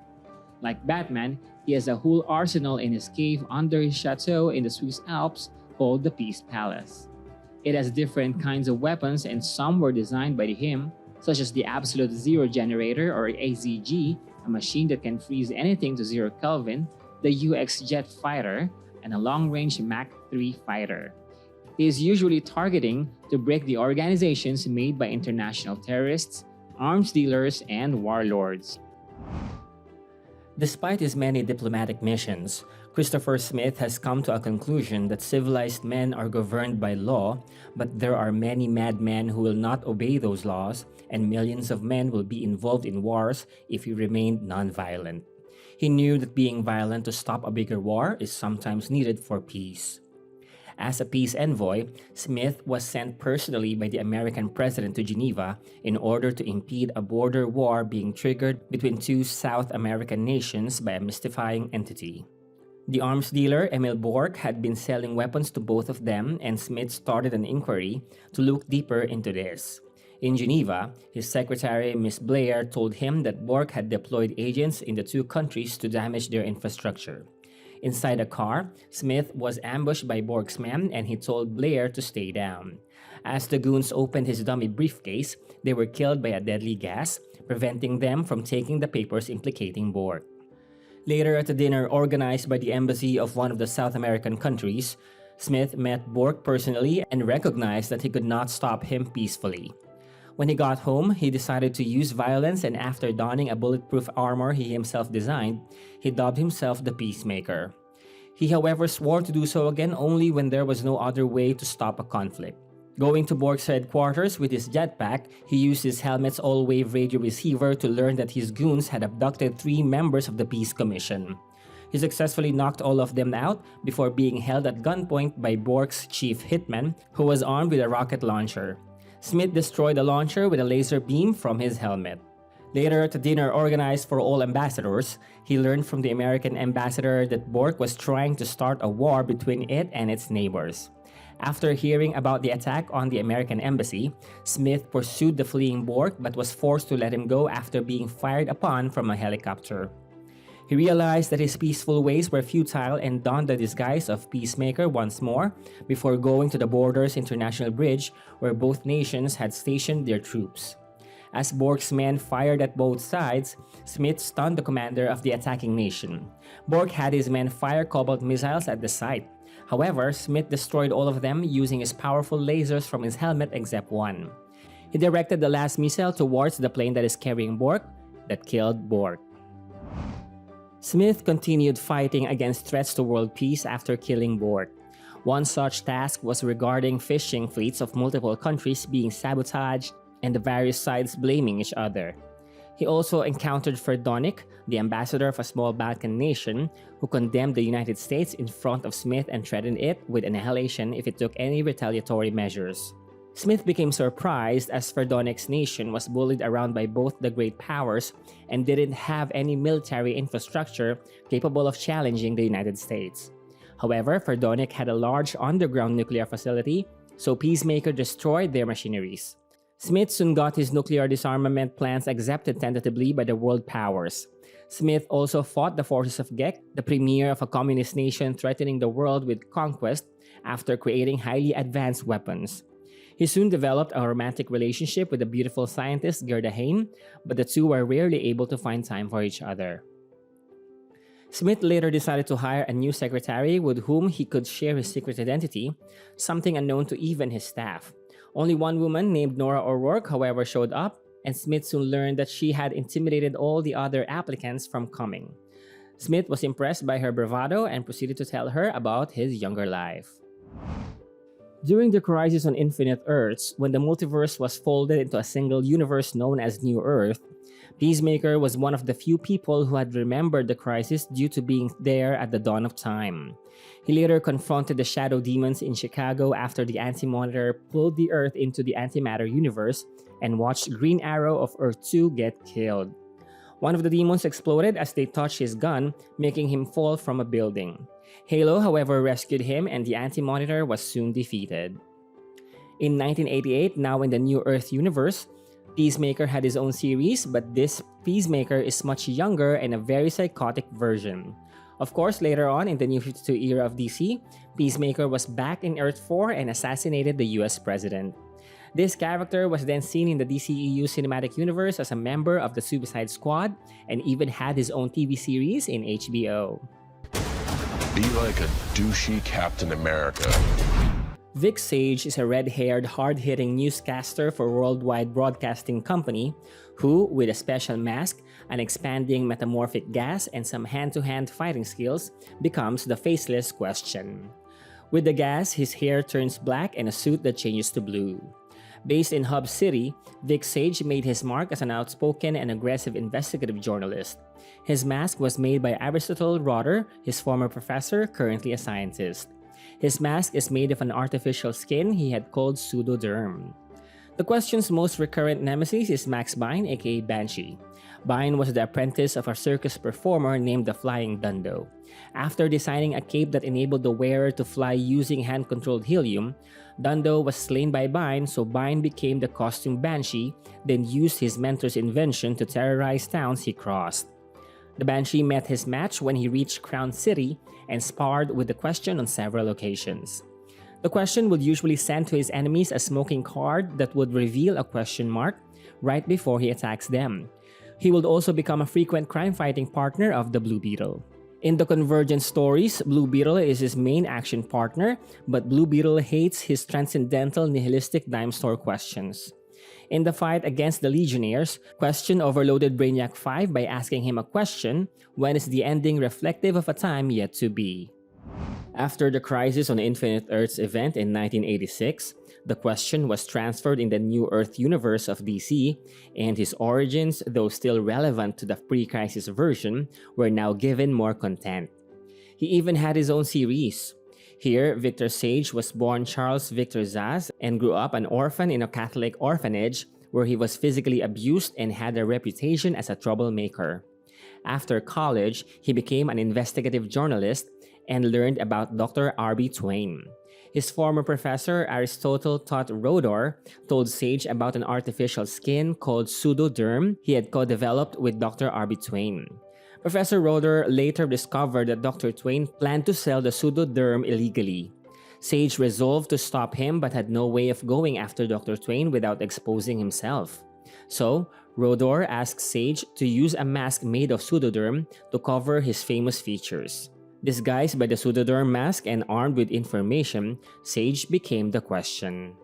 Like Batman, he has a whole arsenal in his cave under his chateau in the Swiss Alps called the Peace Palace. It has different kinds of weapons, and some were designed by him, such as the Absolute Zero Generator or AZG, a machine that can freeze anything to 0 Kelvin, the UX Jet Fighter, and a long-range Mach 3 fighter. He is usually targeting to break the organizations made by international terrorists, arms dealers, and warlords. Despite his many diplomatic missions, Christopher Smith has come to a conclusion that civilized men are governed by law, but there are many madmen who will not obey those laws, and millions of men will be involved in wars if he remained non-violent. He knew that being violent to stop a bigger war is sometimes needed for peace. As a peace envoy, Smith was sent personally by the American president to Geneva in order to impede a border war being triggered between 2 South American nations by a mystifying entity. The arms dealer, Emil Bork, had been selling weapons to both of them, and Smith started an inquiry to look deeper into this. In Geneva, his secretary, Miss Blair, told him that Bork had deployed agents in the 2 countries to damage their infrastructure. Inside a car, Smith was ambushed by Bork's men, and he told Blair to stay down. As the goons opened his dummy briefcase, they were killed by a deadly gas, preventing them from taking the papers implicating Bork. Later at a dinner organized by the embassy of one of the South American countries, Smith met Bork personally and recognized that he could not stop him peacefully. When he got home, he decided to use violence, and after donning a bulletproof armor he himself designed, he dubbed himself the Peacemaker. He, however, swore to do so again only when there was no other way to stop a conflict. Going to Bork's headquarters with his jetpack, he used his helmet's all-wave radio receiver to learn that his goons had abducted 3 members of the Peace Commission. He successfully knocked all of them out before being held at gunpoint by Bork's chief hitman, who was armed with a rocket launcher. Smith destroyed the launcher with a laser beam from his helmet. Later at a dinner organized for all ambassadors, he learned from the American ambassador that Bork was trying to start a war between it and its neighbors. After hearing about the attack on the American embassy, Smith pursued the fleeing Bork but was forced to let him go after being fired upon from a helicopter. He realized that his peaceful ways were futile and donned the disguise of Peacemaker once more before going to the Borders International Bridge where both nations had stationed their troops. As Bork's men fired at both sides, Smith stunned the commander of the attacking nation. Bork had his men fire cobalt missiles at the site. However, Smith destroyed all of them using his powerful lasers from his helmet except one. He directed the last missile towards the plane that is carrying Bork, that killed Bork. Smith continued fighting against threats to world peace after killing Bork. One such task was regarding fishing fleets of multiple countries being sabotaged and the various sides blaming each other. He also encountered Ferdonic, the ambassador of a small Balkan nation, who condemned the United States in front of Smith and threatened it with annihilation if it took any retaliatory measures. Smith became surprised as Ferdonic's nation was bullied around by both the great powers and didn't have any military infrastructure capable of challenging the United States. However, Ferdonic had a large underground nuclear facility, so Peacemaker destroyed their machineries. Smith soon got his nuclear disarmament plans accepted tentatively by the world powers. Smith also fought the forces of Gek, the premier of a communist nation threatening the world with conquest after creating highly advanced weapons. He soon developed a romantic relationship with the beautiful scientist Gerda Hain, but the two were rarely able to find time for each other. Smith later decided to hire a new secretary with whom he could share his secret identity, something unknown to even his staff. Only one woman named Nora O'Rourke, however, showed up, and Smith soon learned that she had intimidated all the other applicants from coming. Smith was impressed by her bravado and proceeded to tell her about his younger life. During the Crisis on Infinite Earths, when the multiverse was folded into a single universe known as New Earth, Peacemaker was one of the few people who had remembered the crisis due to being there at the dawn of time. He later confronted the Shadow Demons in Chicago after the Anti-Monitor pulled the Earth into the antimatter universe and watched Green Arrow of Earth 2 get killed. One of the demons exploded as they touched his gun, making him fall from a building. Halo, however, rescued him and the Anti-Monitor was soon defeated. In 1988, now in the New Earth universe, Peacemaker had his own series, but this Peacemaker is much younger and a very psychotic version. Of course, later on in the New 52 era of DC, Peacemaker was back in Earth 4 and assassinated the US president. This character was then seen in the DCEU cinematic universe as a member of the Suicide Squad and even had his own TV series in HBO. Be like a douchey Captain America. Vic Sage is a red-haired, hard-hitting newscaster for Worldwide Broadcasting Company who, with a special mask, an expanding metamorphic gas, and some hand-to-hand fighting skills, becomes the Faceless Question. With the gas, his hair turns black and a suit that changes to blue. Based in Hub City, Vic Sage made his mark as an outspoken and aggressive investigative journalist. His mask was made by Aristotle Rotter, his former professor, currently a scientist. His mask is made of an artificial skin he had called pseudoderm. The Question's most recurrent nemesis is Max Bine, aka Banshee. Bine was the apprentice of a circus performer named the Flying Dundo. After designing a cape that enabled the wearer to fly using hand-controlled helium, Dundo was slain by Bine, so Bine became the costume Banshee, then used his mentor's invention to terrorize towns he crossed. The Banshee met his match when he reached Crown City and sparred with the Question on several occasions. The Question would usually send to his enemies a smoking card that would reveal a question mark right before he attacks them. He would also become a frequent crime-fighting partner of the Blue Beetle. In the Convergence stories, Blue Beetle is his main action partner, but Blue Beetle hates his transcendental nihilistic dime store questions. In the fight against the Legionnaires, Question overloaded Brainiac 5 by asking him a question: when is the ending reflective of a time yet to be? After the Crisis on Infinite Earths event in 1986, the Question was transferred in the New Earth universe of DC, and his origins, though still relevant to the pre-Crisis version, were now given more content. He even had his own series. Here, Victor Sage was born Charles Victor Zaz and grew up an orphan in a Catholic orphanage where he was physically abused and had a reputation as a troublemaker. After college, he became an investigative journalist and learned about Dr. R.B. Twain. His former professor, Aristotle Tot Rodor, told Sage about an artificial skin called pseudoderm he had co-developed with Dr. R.B. Twain. Professor Rodor later discovered that Dr. Twain planned to sell the pseudoderm illegally. Sage resolved to stop him but had no way of going after Dr. Twain without exposing himself. So, Rodor asked Sage to use a mask made of pseudoderm to cover his famous features. Disguised by the pseudoderm mask and armed with information, Sage became the Question.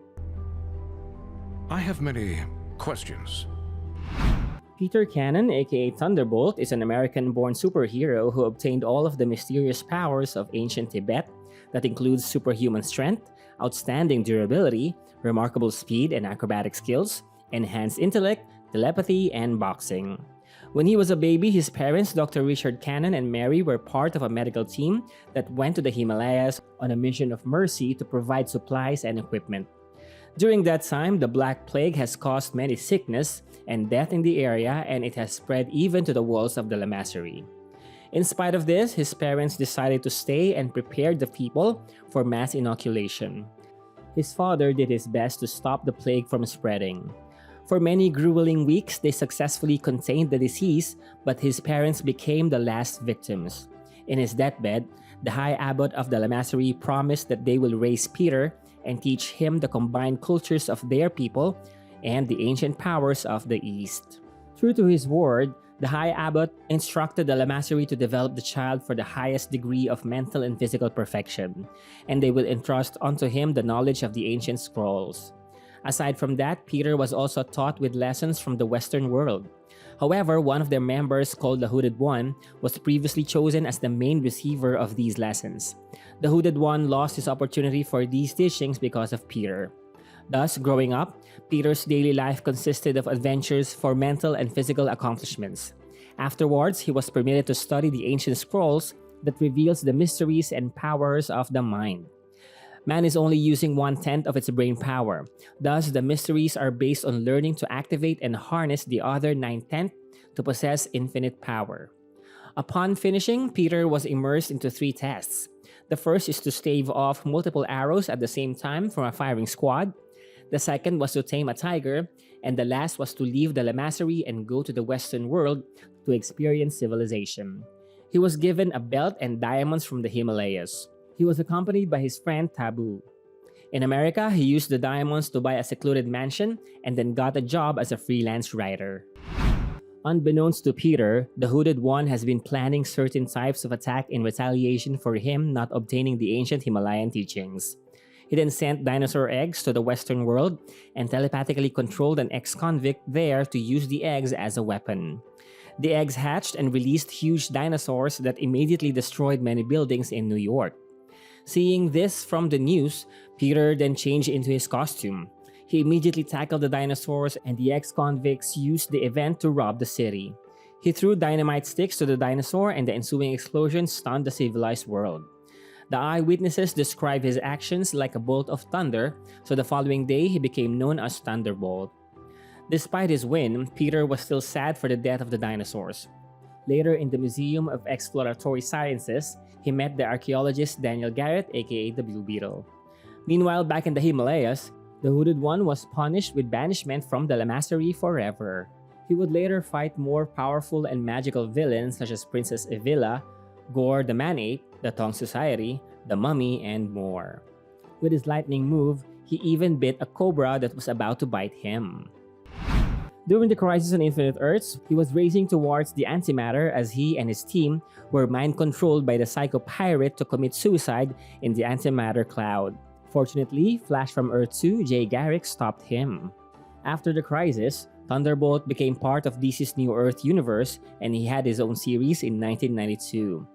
I have many questions. Peter Cannon, aka Thunderbolt, is an American-born superhero who obtained all of the mysterious powers of ancient Tibet that includes superhuman strength, outstanding durability, remarkable speed and acrobatic skills, enhanced intellect, telepathy, and boxing. When he was a baby, his parents, Dr. Richard Cannon and Mary, were part of a medical team that went to the Himalayas on a mission of mercy to provide supplies and equipment. During that time, the Black Plague has caused many sickness and death in the area, and it has spread even to the walls of the Lamasery. In spite of this, his parents decided to stay and prepare the people for mass inoculation. His father did his best to stop the plague from spreading. For many grueling weeks, they successfully contained the disease, but his parents became the last victims. In his deathbed, the High Abbot of the Lamasery promised that they will raise Peter and teach him the combined cultures of their people and the ancient powers of the East. True to his word, the High Abbot instructed the Lamasery to develop the child for the highest degree of mental and physical perfection, and they will entrust unto him the knowledge of the ancient scrolls. Aside from that, Peter was also taught with lessons from the Western world. However, one of their members, called the Hooded One, was previously chosen as the main receiver of these lessons. The Hooded One lost his opportunity for these teachings because of Peter. Thus, growing up, Peter's daily life consisted of adventures for mental and physical accomplishments. Afterwards, he was permitted to study the ancient scrolls that reveals the mysteries and powers of the mind. Man is only using 1/10 of its brain power. Thus, the mysteries are based on learning to activate and harness the other 9/10 to possess infinite power. Upon finishing, Peter was immersed into 3 tests. The first is to stave off multiple arrows at the same time from a firing squad. The second was to tame a tiger, and the last was to leave the Lamasery and go to the Western world to experience civilization. He was given a belt and diamonds from the Himalayas. He was accompanied by his friend Taboo. In America, he used the diamonds to buy a secluded mansion and then got a job as a freelance writer. Unbeknownst to Peter, the Hooded One has been planning certain types of attack in retaliation for him not obtaining the ancient Himalayan teachings. He then sent dinosaur eggs to the Western world and telepathically controlled an ex-convict there to use the eggs as a weapon. The eggs hatched and released huge dinosaurs that immediately destroyed many buildings in New York. Seeing this from the news, Peter then changed into his costume. He immediately tackled the dinosaurs, and the ex-convicts used the event to rob the city. He threw dynamite sticks to the dinosaur, and the ensuing explosion stunned the civilized world. The eyewitnesses describe his actions like a bolt of thunder, so the following day he became known as Thunderbolt. Despite his win, Peter was still sad for the death of the dinosaurs. Later in the Museum of Exploratory Sciences, he met the archaeologist Daniel Garrett, aka the Blue Beetle. Meanwhile, back in the Himalayas, the Hooded One was punished with banishment from the Lamasery forever. He would later fight more powerful and magical villains such as Princess Evila, Gore the Man-Ape, the Tong Society, the Mummy, and more. With his lightning move, he even bit a cobra that was about to bite him. During the Crisis on Infinite Earths, he was racing towards the antimatter as he and his team were mind-controlled by the Psycho Pirate to commit suicide in the antimatter cloud. Fortunately, Flash from Earth 2, Jay Garrick, stopped him. After the Crisis, Thunderbolt became part of DC's New Earth universe, and he had his own series in 1992.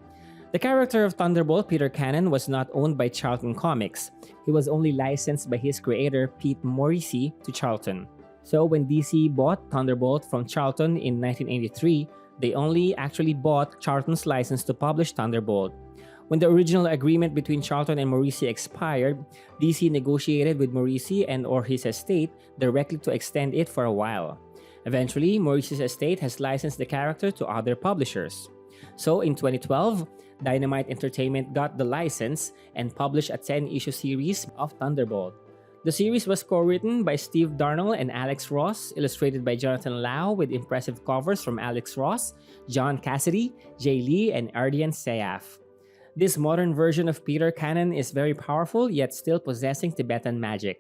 The character of Thunderbolt, Peter Cannon, was not owned by Charlton Comics. He was only licensed by his creator, Pete Morisi, to Charlton. So when DC bought Thunderbolt from Charlton in 1983, they only actually bought Charlton's license to publish Thunderbolt. When the original agreement between Charlton and Morisi expired, DC negotiated with Morisi and or his estate directly to extend it for a while. Eventually, Morisi's estate has licensed the character to other publishers. So in 2012, Dynamite Entertainment got the license and published a 10-issue series of Thunderbolt. The series was co-written by Steve Darnell and Alex Ross, illustrated by Jonathan Lau with impressive covers from Alex Ross, John Cassidy, Jay Lee, and Ardian Sayaf. This modern version of Peter Cannon is very powerful yet still possessing Tibetan magic.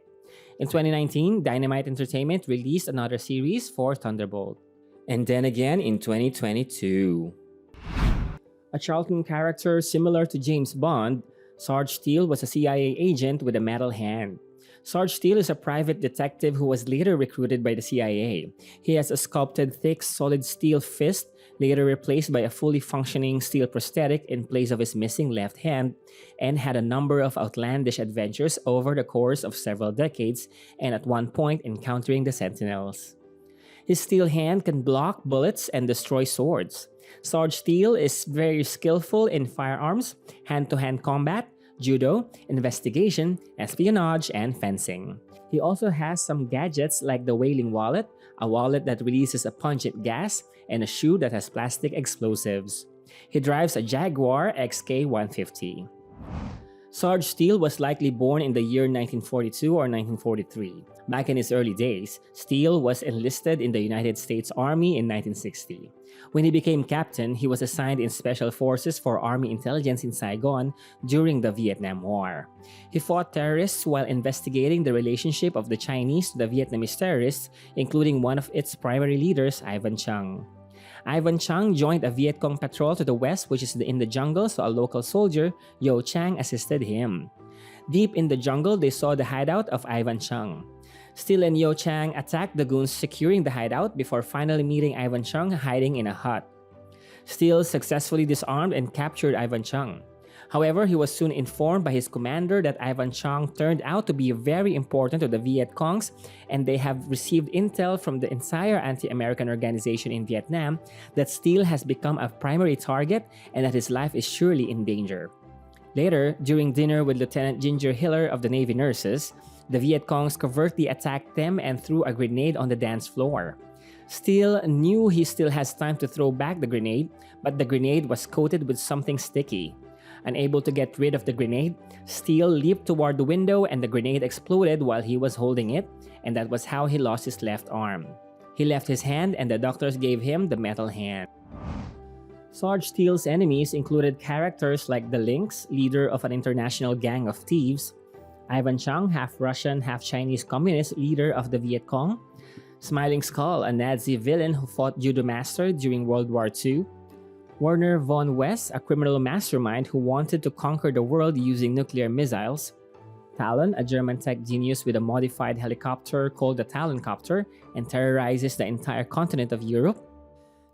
In 2019, Dynamite Entertainment released another series for Thunderbolt. And then again in 2022. A Charlton character similar to James Bond, Sarge Steel was a CIA agent with a metal hand. Sarge Steel is a private detective who was later recruited by the CIA. He has a sculpted thick solid steel fist, later replaced by a fully functioning steel prosthetic in place of his missing left hand, and had a number of outlandish adventures over the course of several decades, and at one point encountering the Sentinels. His steel hand can block bullets and destroy swords. Sarge Steel is very skillful in firearms, hand-to-hand combat, judo, investigation, espionage, and fencing. He also has some gadgets like the Wailing Wallet, a wallet that releases a pungent gas, and a shoe that has plastic explosives. He drives a Jaguar XK150. Sarge Steel was likely born in the year 1942 or 1943. Back in his early days, Steel was enlisted in the United States Army in 1960. When he became captain, he was assigned in Special Forces for Army Intelligence in Saigon during the Vietnam War. He fought terrorists while investigating the relationship of the Chinese to the Vietnamese terrorists, including one of its primary leaders, Ivan Chung. Ivan Chung joined a Viet Cong patrol to the west, which is in the jungle, so a local soldier, Yo Chang, assisted him. Deep in the jungle, they saw the hideout of Ivan Chung. Steel and Yo Chang attacked the goons securing the hideout before finally meeting Ivan Chung hiding in a hut. Steel successfully disarmed and captured Ivan Chung. However, he was soon informed by his commander that Ivan Chung turned out to be very important to the Viet Congs, and they have received intel from the entire anti-American organization in Vietnam that Steel has become a primary target and that his life is surely in danger. Later, during dinner with Lieutenant Ginger Hiller of the Navy nurses, the Viet Congs covertly attacked them and threw a grenade on the dance floor. Steel knew he still has time to throw back the grenade, but the grenade was coated with something sticky. Unable to get rid of the grenade, Steel leaped toward the window and the grenade exploded while he was holding it, and that was how he lost his left arm. He left his hand and the doctors gave him the metal hand. Sarge Steel's enemies included characters like the Lynx, leader of an international gang of thieves, Ivan Chung, half-Russian, half-Chinese communist leader of the Viet Cong, Smiling Skull, a Nazi villain who fought Judomaster during World War II, Werner von West, a criminal mastermind who wanted to conquer the world using nuclear missiles, Talon, a German tech genius with a modified helicopter called the Taloncopter and terrorizes the entire continent of Europe,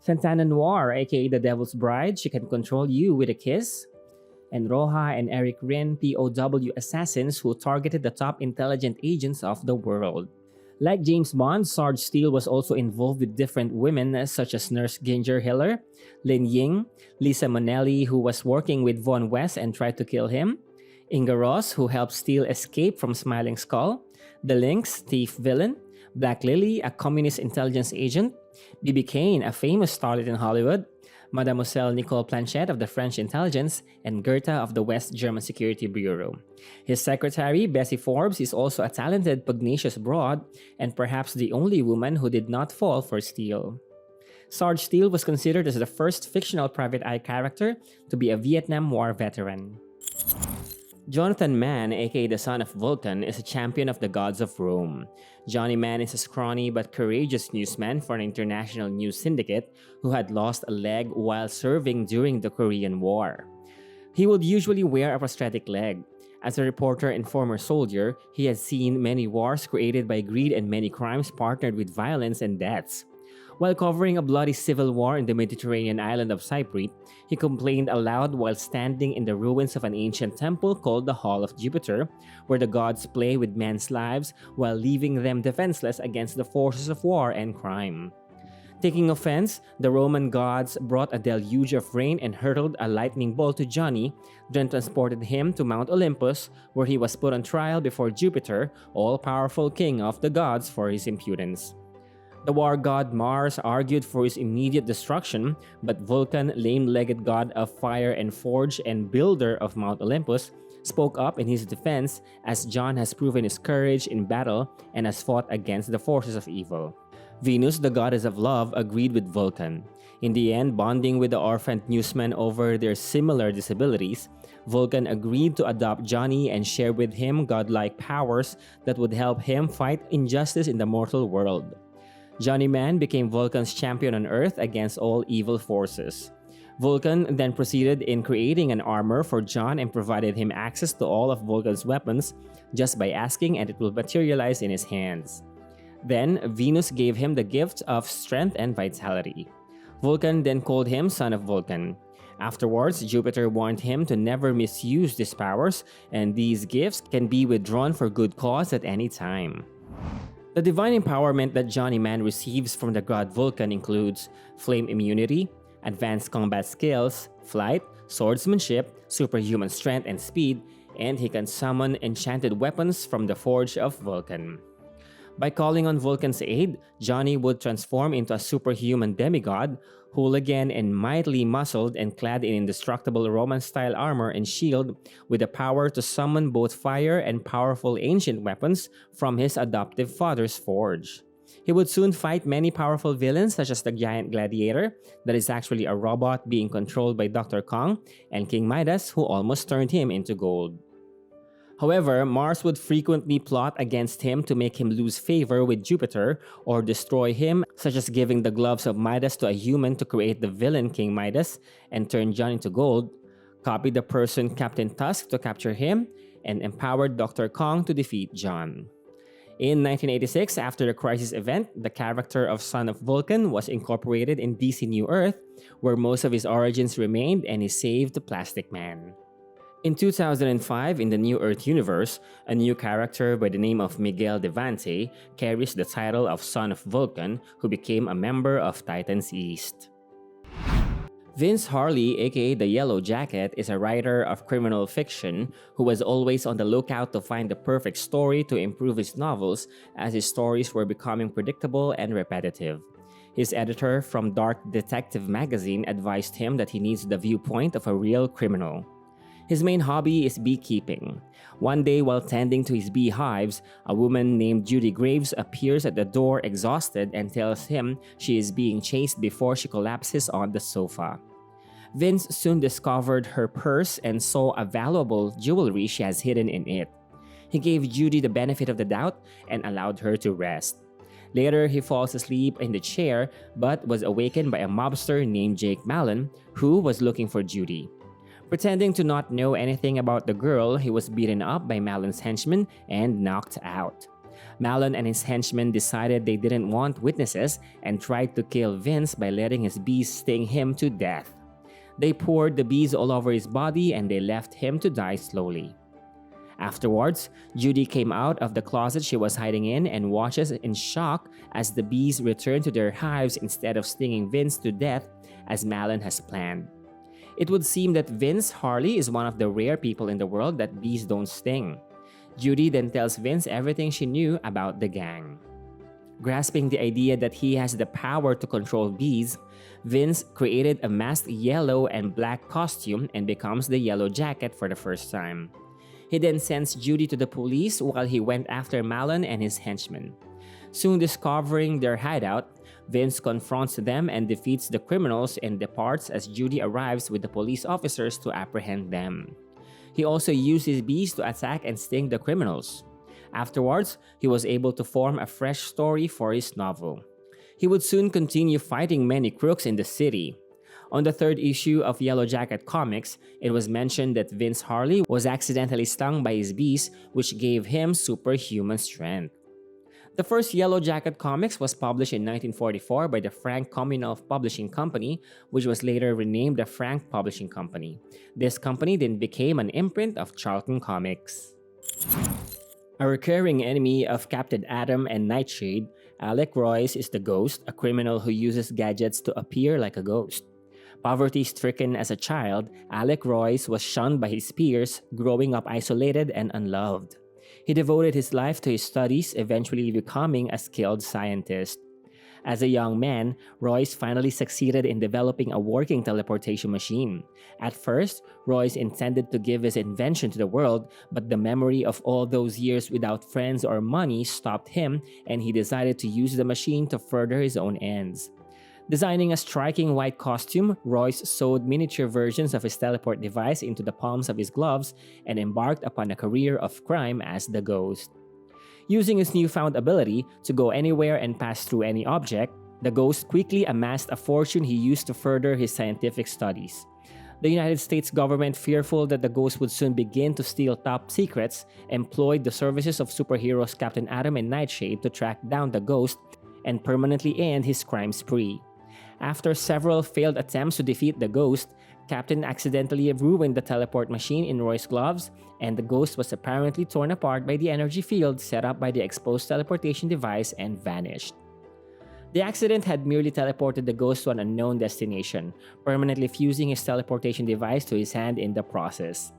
Santana Noir, aka the Devil's Bride, she can control you with a kiss, and Roja and Eric Rin, POW assassins who targeted the top intelligent agents of the world. Like James Bond, Sarge Steel was also involved with different women such as Nurse Ginger Hiller, Lin Ying, Lisa Monelli, who was working with Von West and tried to kill him, Inga Ross, who helped Steel escape from Smiling Skull, the Lynx, thief villain, Black Lily, a communist intelligence agent, B.B. Kane, a famous starlet in Hollywood, Mademoiselle Nicole Planchette of the French intelligence, and Goethe of the West German Security Bureau. His secretary, Bessie Forbes, is also a talented, pugnacious broad, and perhaps the only woman who did not fall for Steel. Sarge Steel was considered as the first fictional private eye character to be a Vietnam War veteran. Jonathan Mann, aka the son of Vulcan, is a champion of the gods of Rome. Johnny Mann is a scrawny but courageous newsman for an international news syndicate who had lost a leg while serving during the Korean War. He would usually wear a prosthetic leg. As a reporter and former soldier, he has seen many wars created by greed and many crimes partnered with violence and deaths. While covering a bloody civil war in the Mediterranean island of Cyprus, he complained aloud while standing in the ruins of an ancient temple called the Hall of Jupiter, where the gods play with men's lives while leaving them defenseless against the forces of war and crime. Taking offense, the Roman gods brought a deluge of rain and hurled a lightning bolt to Johnny, then transported him to Mount Olympus, where he was put on trial before Jupiter, all-powerful king of the gods, for his impudence. The war god Mars argued for his immediate destruction, but Vulcan, lame-legged god of fire and forge and builder of Mount Olympus, spoke up in his defense, as John has proven his courage in battle and has fought against the forces of evil. Venus, the goddess of love, agreed with Vulcan. In the end, bonding with the orphaned newsman over their similar disabilities, Vulcan agreed to adopt Johnny and share with him godlike powers that would help him fight injustice in the mortal world. Johnny Man became Vulcan's champion on Earth against all evil forces. Vulcan then proceeded in creating an armor for John and provided him access to all of Vulcan's weapons just by asking, and it will materialize in his hands. Then, Venus gave him the gift of strength and vitality. Vulcan then called him Son of Vulcan. Afterwards, Jupiter warned him to never misuse these powers, and these gifts can be withdrawn for good cause at any time. The divine empowerment that Johnny Man receives from the god Vulcan includes flame immunity, advanced combat skills, flight, swordsmanship, superhuman strength and speed, and he can summon enchanted weapons from the forge of Vulcan. By calling on Vulcan's aid, Johnny would transform into a superhuman demigod, hooligan and mightily muscled and clad in indestructible Roman-style armor and shield, with the power to summon both fire and powerful ancient weapons from his adoptive father's forge. He would soon fight many powerful villains such as the giant gladiator, that is actually a robot being controlled by Dr. Kong, and King Midas, who almost turned him into gold. However, Mars would frequently plot against him to make him lose favor with Jupiter or destroy him, such as giving the gloves of Midas to a human to create the villain King Midas and turn John into gold, copied the person Captain Tusk to capture him, and empowered Dr. Kong to defeat John. In 1986, after the Crisis event, the character of Son of Vulcan was incorporated in DC New Earth, where most of his origins remained, and he saved the Plastic Man. In 2005, in the New Earth universe, a new character by the name of Miguel Devante carries the title of Son of Vulcan, who became a member of Titans East. Vince Harley, aka the Yellowjacket, is a writer of criminal fiction who was always on the lookout to find the perfect story to improve his novels, as his stories were becoming predictable and repetitive. His editor from Dark Detective magazine advised him that he needs the viewpoint of a real criminal. His main hobby is beekeeping. One day, while tending to his beehives, a woman named Judy Graves appears at the door exhausted and tells him she is being chased before she collapses on the sofa. Vince soon discovered her purse and saw a valuable jewelry she has hidden in it. He gave Judy the benefit of the doubt and allowed her to rest. Later, he falls asleep in the chair but was awakened by a mobster named Jake Mallon, who was looking for Judy. Pretending to not know anything about the girl, he was beaten up by Mallon's henchmen and knocked out. Mallon and his henchmen decided they didn't want witnesses and tried to kill Vince by letting his bees sting him to death. They poured the bees all over his body and they left him to die slowly. Afterwards, Judy came out of the closet she was hiding in and watches in shock as the bees return to their hives instead of stinging Vince to death as Mallon has planned. It would seem that Vince Harley is one of the rare people in the world that bees don't sting. Judy then tells Vince everything she knew about the gang. Grasping the idea that he has the power to control bees, Vince created a masked yellow and black costume and becomes the Yellowjacket for the first time. He then sends Judy to the police while he went after Mallon and his henchmen. Soon discovering their hideout, Vince confronts them and defeats the criminals and departs as Judy arrives with the police officers to apprehend them. He also used his bees to attack and sting the criminals. Afterwards, he was able to form a fresh story for his novel. He would soon continue fighting many crooks in the city. On the third issue of Yellowjacket Comics, it was mentioned that Vince Harley was accidentally stung by his bees, which gave him superhuman strength. The first Yellowjacket Comics was published in 1944 by the Frank Commonwealth Publishing Company, which was later renamed the Frank Publishing Company. This company then became an imprint of Charlton Comics. A recurring enemy of Captain Atom and Nightshade, Alec Royce is the Ghost, a criminal who uses gadgets to appear like a ghost. Poverty-stricken as a child, Alec Royce was shunned by his peers, growing up isolated and unloved. He devoted his life to his studies, eventually becoming a skilled scientist. As a young man, Royce finally succeeded in developing a working teleportation machine. At first, Royce intended to give his invention to the world, but the memory of all those years without friends or money stopped him, and he decided to use the machine to further his own ends. Designing a striking white costume, Royce sewed miniature versions of his teleport device into the palms of his gloves and embarked upon a career of crime as the Ghost. Using his newfound ability to go anywhere and pass through any object, the Ghost quickly amassed a fortune he used to further his scientific studies. The United States government, fearful that the Ghost would soon begin to steal top secrets, employed the services of superheroes Captain Atom and Nightshade to track down the Ghost and permanently end his crime spree. After several failed attempts to defeat the Ghost, Captain accidentally ruined the teleport machine in Roy's gloves, and the Ghost was apparently torn apart by the energy field set up by the exposed teleportation device and vanished. The accident had merely teleported the Ghost to an unknown destination, permanently fusing his teleportation device to his hand in the process.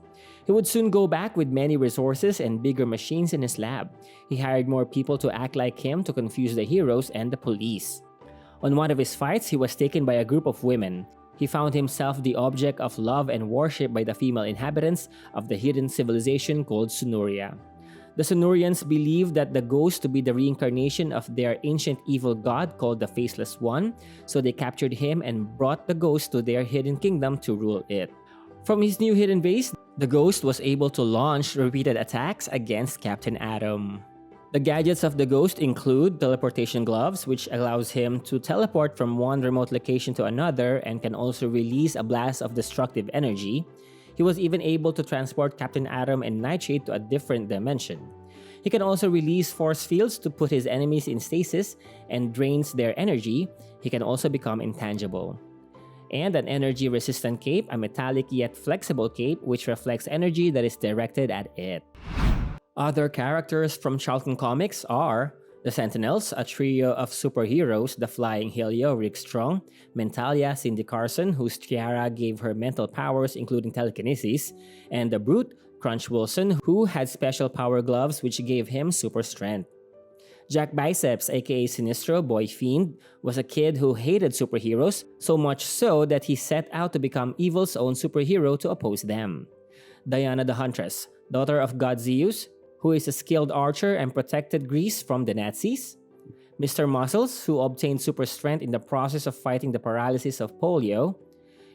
He would soon go back with many resources and bigger machines in his lab. He hired more people to act like him to confuse the heroes and the police. On one of his fights, he was taken by a group of women. He found himself the object of love and worship by the female inhabitants of the hidden civilization called Sunuria. The Sunurians believed that the ghost to be the reincarnation of their ancient evil god called the Faceless One, so they captured him and brought the ghost to their hidden kingdom to rule it. From his new hidden base, the ghost was able to launch repeated attacks against Captain Atom. The gadgets of the ghost include teleportation gloves, which allows him to teleport from one remote location to another and can also release a blast of destructive energy. He was even able to transport Captain Atom and Nightshade to a different dimension. He can also release force fields to put his enemies in stasis and drains their energy. He can also become intangible. And an energy-resistant cape, a metallic yet flexible cape which reflects energy that is directed at it. Other characters from Charlton Comics are the Sentinels, a trio of superheroes, the Flying Helio, Rick Strong, Mentalia, Cindy Carson, whose tiara gave her mental powers including telekinesis, and the Brute, Crunch Wilson, who had special power gloves which gave him super strength. Jack Biceps, aka Sinestro, Boy Fiend, was a kid who hated superheroes, so much so that he set out to become Evil's own superhero to oppose them. Diana the Huntress, daughter of God Zeus, who is a skilled archer and protected Greece from the Nazis. Mr. Muscles, who obtained super strength in the process of fighting the paralysis of polio.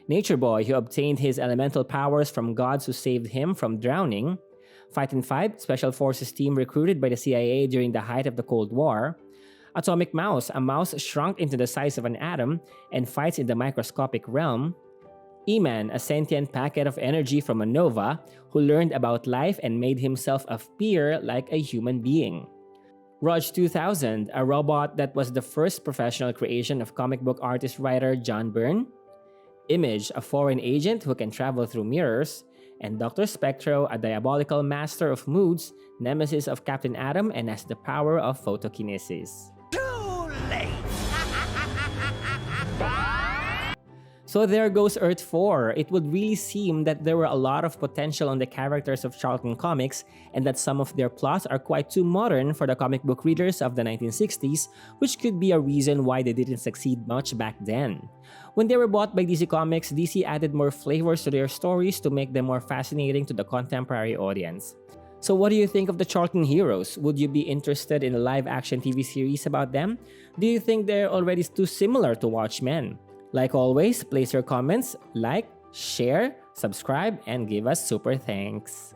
Nature Boy, who obtained his elemental powers from gods who saved him from drowning. Fightin' 5, special forces team recruited by the CIA during the height of the Cold War. Atomic Mouse, a mouse shrunk into the size of an atom and fights in the microscopic realm. E-Man, a sentient packet of energy from a nova who learned about life and made himself appear like a human being. Rog 2000, a robot that was the first professional creation of comic book artist-writer John Byrne. Image, a foreign agent who can travel through mirrors. And Dr. Spectro, a diabolical master of moods, nemesis of Captain Atom, and has the power of photokinesis. So there goes Earth 4. It would really seem that there were a lot of potential on the characters of Charlton Comics and that some of their plots are quite too modern for the comic book readers of the 1960s, which could be a reason why they didn't succeed much back then. When they were bought by DC Comics, DC added more flavors to their stories to make them more fascinating to the contemporary audience. So what do you think of the Charlton heroes? Would you be interested in a live-action TV series about them? Do you think they're already too similar to Watchmen? Like always, place your comments, like, share, subscribe, and give us super thanks.